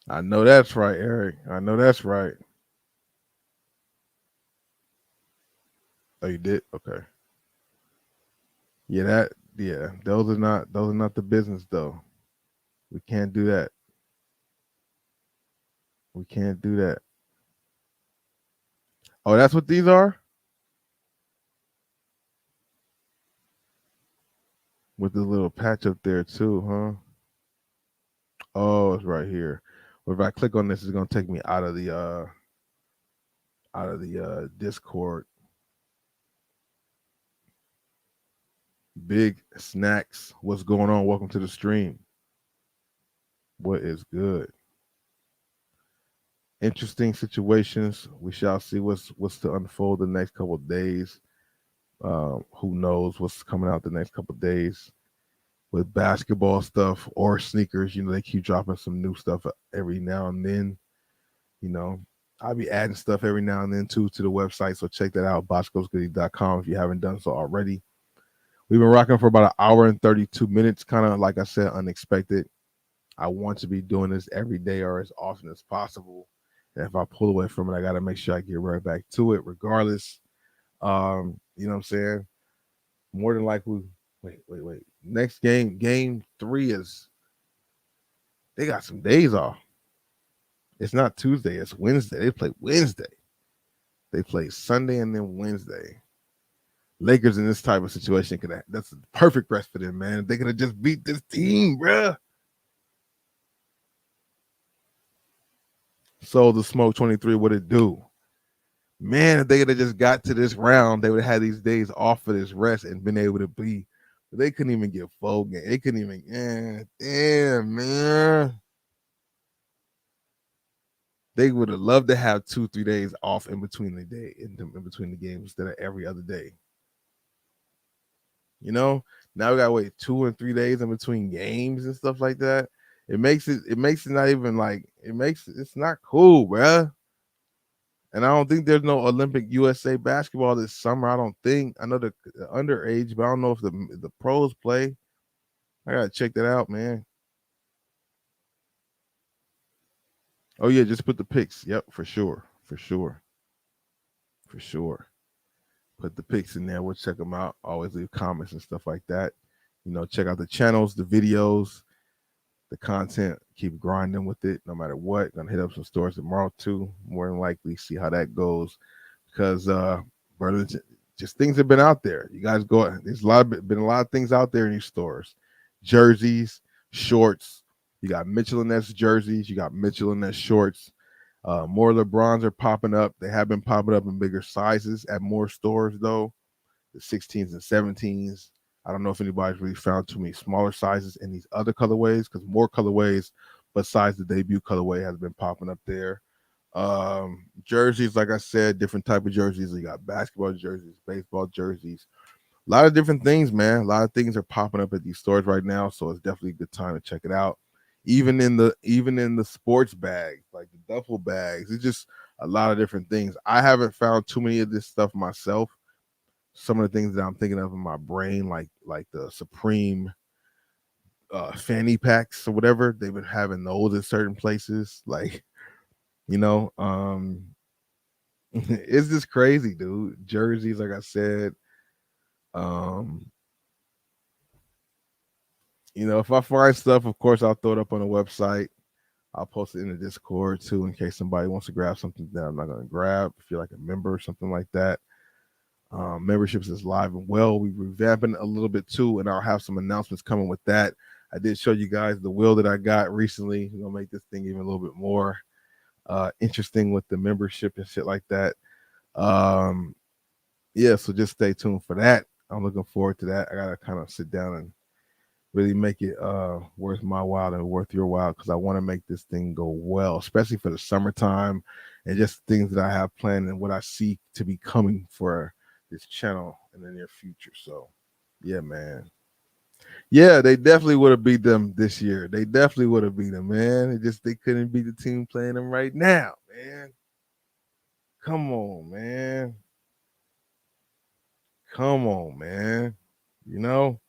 I know that's right, Eric. I know that's right. Oh, you did? Okay. Yeah, those are not the business though. We can't do that. We can't do that. Oh, that's what these are? With the little patch up there too, huh? Oh, it's right here. Well, if I click on this, it's gonna take me out of the Discord. Big Snacks, what's going on? Welcome to the stream. What is good? Interesting situations. We shall see what's to unfold the next couple of days. Who knows what's coming out the next couple of days with basketball stuff or sneakers. You know, they keep dropping some new stuff every now and then. You know, I'll be adding stuff every now and then too to the website. So check that out, bossgoesgoodie.com if you haven't done so already. We've been rocking for about an hour and 32 minutes, kind of like I said, unexpected. I want to be doing this every day or as often as possible. And if I pull away from it, I got to make sure I get right back to it regardless. You know what I'm saying? More than likely, wait. Next game 3 is, they got some days off. It's not Tuesday, it's Wednesday. They play Wednesday. They play Sunday and then Wednesday. Lakers in this type of situation, that's a perfect rest for them, man. They could have just beat this team, bruh. So the Smoke 23, what it do? Man, if they could have just got to this round, they would have had these days off for this rest and been able to be. But they couldn't even get full game. They couldn't even. Damn, man. They would have loved to have 2-3 days off in between the day, in between the games instead of every other day. You know, now we gotta wait 2 and 3 days in between games and stuff like that. It makes it not even like it's not cool, bruh. And I don't think there's no Olympic USA basketball this summer. I don't think. I know the underage, but I don't know if the pros play. I gotta check that out, man. Oh yeah, just put the pics. Yep, for sure. Put the pics in there. We'll check them out. Always leave comments and stuff like that. You know, check out the channels, the videos, the content. Keep grinding with it, no matter what. Gonna hit up some stores tomorrow too. More than likely, see how that goes. Because brother, just things have been out there. You guys go. There's been a lot of things out there in these stores. Jerseys, shorts. You got Mitchell and Ness jerseys. You got Mitchell and Ness shorts. More LeBrons are popping up. They have been popping up in bigger sizes at more stores though. The 16s and 17s. I don't know if anybody's really found too many smaller sizes in these other colorways because more colorways besides the debut colorway has been popping up there. Jerseys, like I said, different type of jerseys. You got basketball jerseys, baseball jerseys, a lot of different things, man. A lot of things are popping up at these stores right now, so it's definitely a good time to check it out. Even in the sports bags, like the duffel bags, it's just a lot of different things. I haven't found too many of this stuff myself. Some of the things that I'm thinking of in my brain, like the Supreme fanny packs or whatever. They've been having those at certain places. Like, you know, it's just crazy, dude. Jerseys, like I said. Um, you know, if I find stuff, of course, I'll throw it up on the website. I'll post it in the Discord too, in case somebody wants to grab something that I'm not going to grab. If you're like a member or something like that, memberships is live and well. We revamping a little bit too, and I'll have some announcements coming with that. I did show you guys the wheel that I got recently. We're gonna make this thing even a little bit more interesting with the membership and shit like that. Yeah, so just stay tuned for that. I'm looking forward to that. I gotta kind of sit down and really make it worth my while and worth your while, because I want to make this thing go well, especially for the summertime and just things that I have planned and what I see to be coming for this channel in the near future. So yeah, man. Yeah, they definitely would have beat them this year. They definitely would have beat them, man. It just they couldn't beat the team playing them right now, man. Come on, man. Come on, man. You know,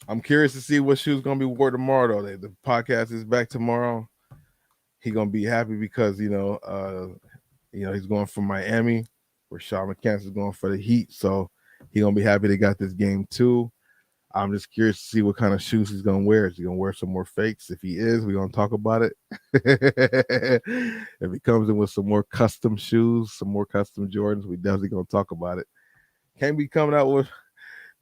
I'm curious to see what shoe's gonna be worn tomorrow. Though the podcast is back tomorrow. He gonna be happy because he's going from Miami, where Rashad McCants is going for the Heat. So he gonna be happy they got this game too. I'm just curious to see what kind of shoes he's gonna wear. Is he gonna wear some more fakes? If he is, we're gonna talk about it. If he comes in with some more custom shoes, some more custom Jordans, we definitely gonna talk about it. Can't be coming out with.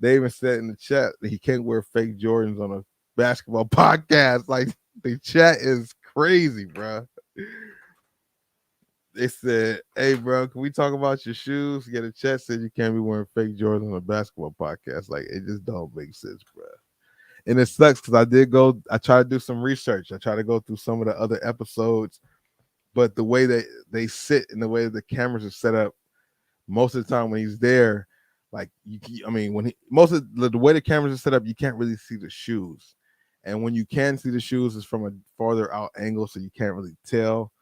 They even said in the chat that he can't wear fake Jordans on a basketball podcast. Like, the chat is crazy, bro. They said, "Hey, bro, can we talk about your shoes?" Yeah, the chat said you can't be wearing fake Jordans on a basketball podcast. Like, it just don't make sense, bro. And it sucks because I try to do some research. I try to go through some of the other episodes, but the way they sit and the way the cameras are set up, most of the time when he's there, like I mean, when he most of the way the cameras are set up, you can't really see the shoes, and when you can see the shoes, it's from a farther out angle, so you can't really tell.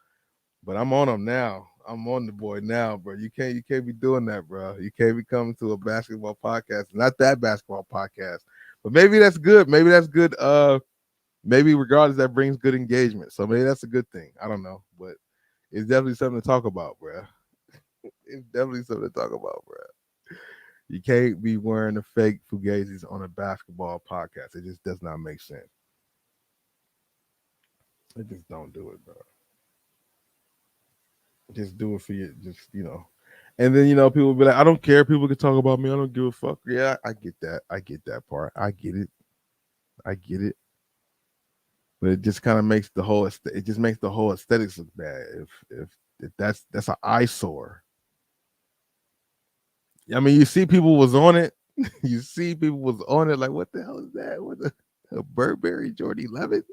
But I'm on him now. I'm on the boy now, bro. You can't be doing that, bro. You can't be coming to a basketball podcast, not that basketball podcast. But maybe that's good. Maybe that's good. Maybe regardless, that brings good engagement. So maybe that's a good thing. I don't know, but it's definitely something to talk about, bro. It's definitely something to talk about, bro. You can't be wearing the fake Fugazis on a basketball podcast. It just does not make sense. It just don't do it, bro. Just do it for you. Just. And then people be like, I don't care. People can talk about me. I don't give a fuck. Yeah, I get that. I get that part. I get it. I get it. But it just kind of makes the whole it just makes the whole aesthetics look bad. If that's an eyesore. I mean, you see people was on it. You see people was on it. Like, what the hell is that? What a Burberry Jordan 11?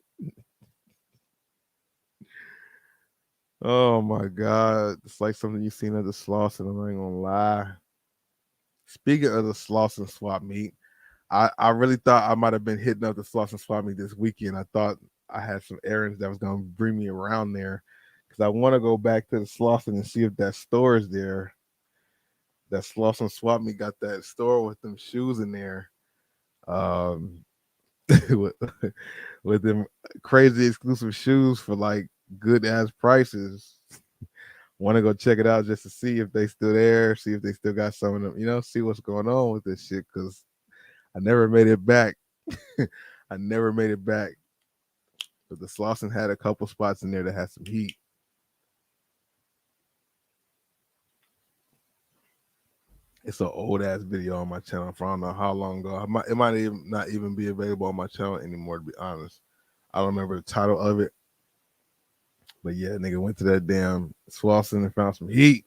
Oh my god, it's like something you seen at the Slauson. I'm not gonna lie. Speaking of the Slauson swap meet, I really thought I might have been hitting up the Slauson swap meet this weekend. I thought I had some errands that was gonna bring me around there because I want to go back to the Slauson and see if that store is there. That Slauson swap meet got that store with them shoes in there. Um, with, with them crazy exclusive shoes for like good ass prices. Want to go check it out just to see if they still there, see if they still got some of them, see what's going on with this shit. Cause I never made it back. I never made it back. But the Slauson had a couple spots in there that had some heat. It's an old ass video on my channel for I don't know how long ago. It might even not even be available on my channel anymore, to be honest. I don't remember the title of it. But yeah, nigga went to that damn Slauson and found some heat.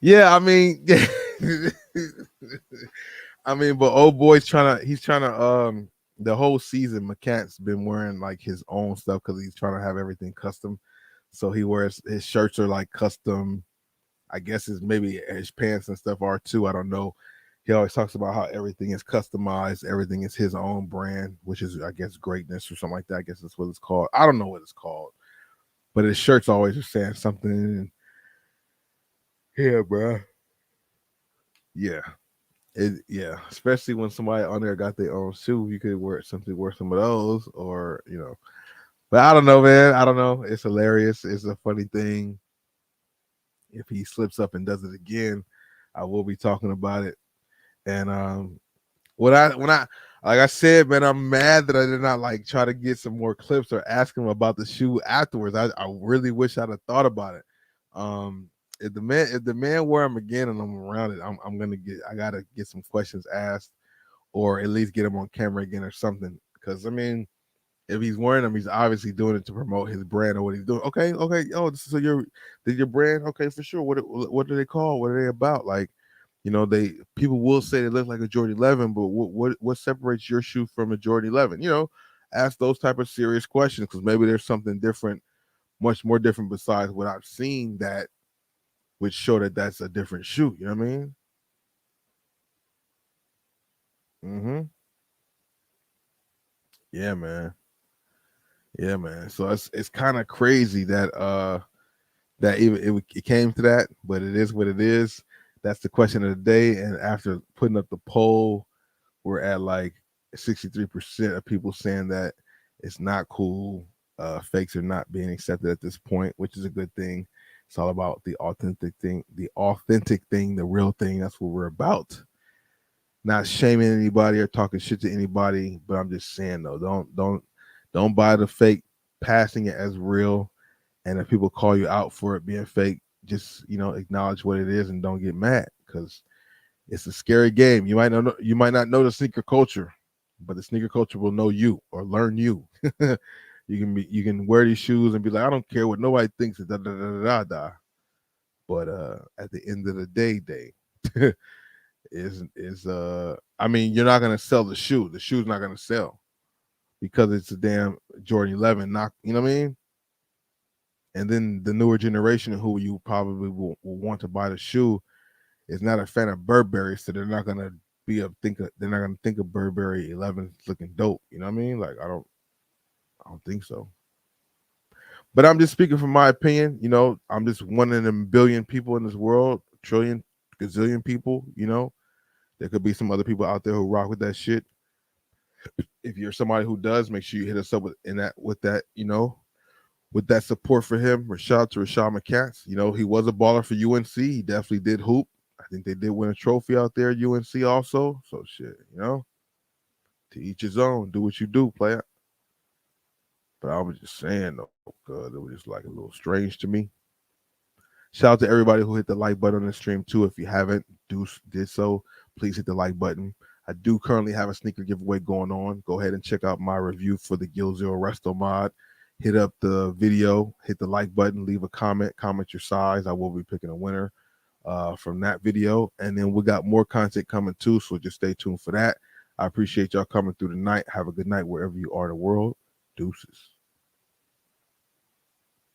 Yeah, I mean, but old boy's he's trying to the whole season McCants been wearing like his own stuff because he's trying to have everything custom. So he wears his shirts are like custom. I guess maybe his pants and stuff are too. I don't know. He always talks about how everything is customized, everything is his own brand, which is I guess greatness or something like that. I guess that's what it's called. I don't know what it's called, but his shirts always are saying something. Yeah, bro. Yeah. Yeah, especially when somebody on there got their own shoe, you could wear some of those, or But I don't know, man. I don't know. It's hilarious. It's a funny thing. If he slips up and does it again, I will be talking about it. And when I like I said, man, I'm mad that I did not like try to get some more clips or ask him about the shoe afterwards. I really wish I'd have thought about it. Um, if the man wear them again and I'm around it, I gotta get some questions asked or at least get him on camera again or something. Because I mean, if he's wearing them, he's obviously doing it to promote his brand or what he's doing. Okay, okay. Oh, so your brand? Okay, for sure. What do they call? What are they about? Like, they people will say they look like a Jordan 11, but what separates your shoe from a Jordan 11? Ask those type of serious questions because maybe there's something different, much more different besides what I've seen that would show that that's a different shoe. You know what I mean? Mm-hmm. Yeah, man. Yeah, man. So it's kind of crazy that even it came to that, but it is what it is. That's the question of the day. And after putting up the poll, we're at like 63% of people saying that it's not cool. Fakes are not being accepted at this point, which is a good thing. It's all about the authentic thing, the real thing. That's what we're about. Not shaming anybody or talking shit to anybody, but I'm just saying though, don't buy the fake, passing it as real. And if people call you out for it being fake, just acknowledge what it is and don't get mad because it's a scary game. You might not know the sneaker culture, but the sneaker culture will know you or learn you. You can wear these shoes and be like, I don't care what nobody thinks. Da da da da da. But at the end of the day, I mean, you're not gonna sell the shoe. The shoe's not gonna sell because it's a damn Jordan 11. Not you know what I mean? And then the newer generation who you probably will want to buy the shoe is not a fan of Burberry, so they're not gonna they're not gonna think of Burberry 11 looking dope. You know what I mean? Like I don't think so. But I'm just speaking from my opinion. I'm just one in a billion people in this world, trillion, gazillion people. There could be some other people out there who rock with that shit. If you're somebody who does, make sure you hit us up with that support for him. Rashad McCants. He was a baller for UNC. He definitely did hoop. I think they did win a trophy out there at UNC also. So shit, to each his own. Do what you do, player. But I was just saying though, because it was just like a little strange to me. Shout out to everybody who hit the like button on the stream too. If you haven't did so, please hit the like button. I do currently have a sneaker giveaway going on. Go ahead and check out my review for the Gil Zero Resto mod. Hit up the video, hit the like button, leave a comment your size. I will be picking a winner from that video. And then we got more content coming too, so just stay tuned for that. I appreciate y'all coming through tonight. Have a good night wherever you are in the world. Deuces.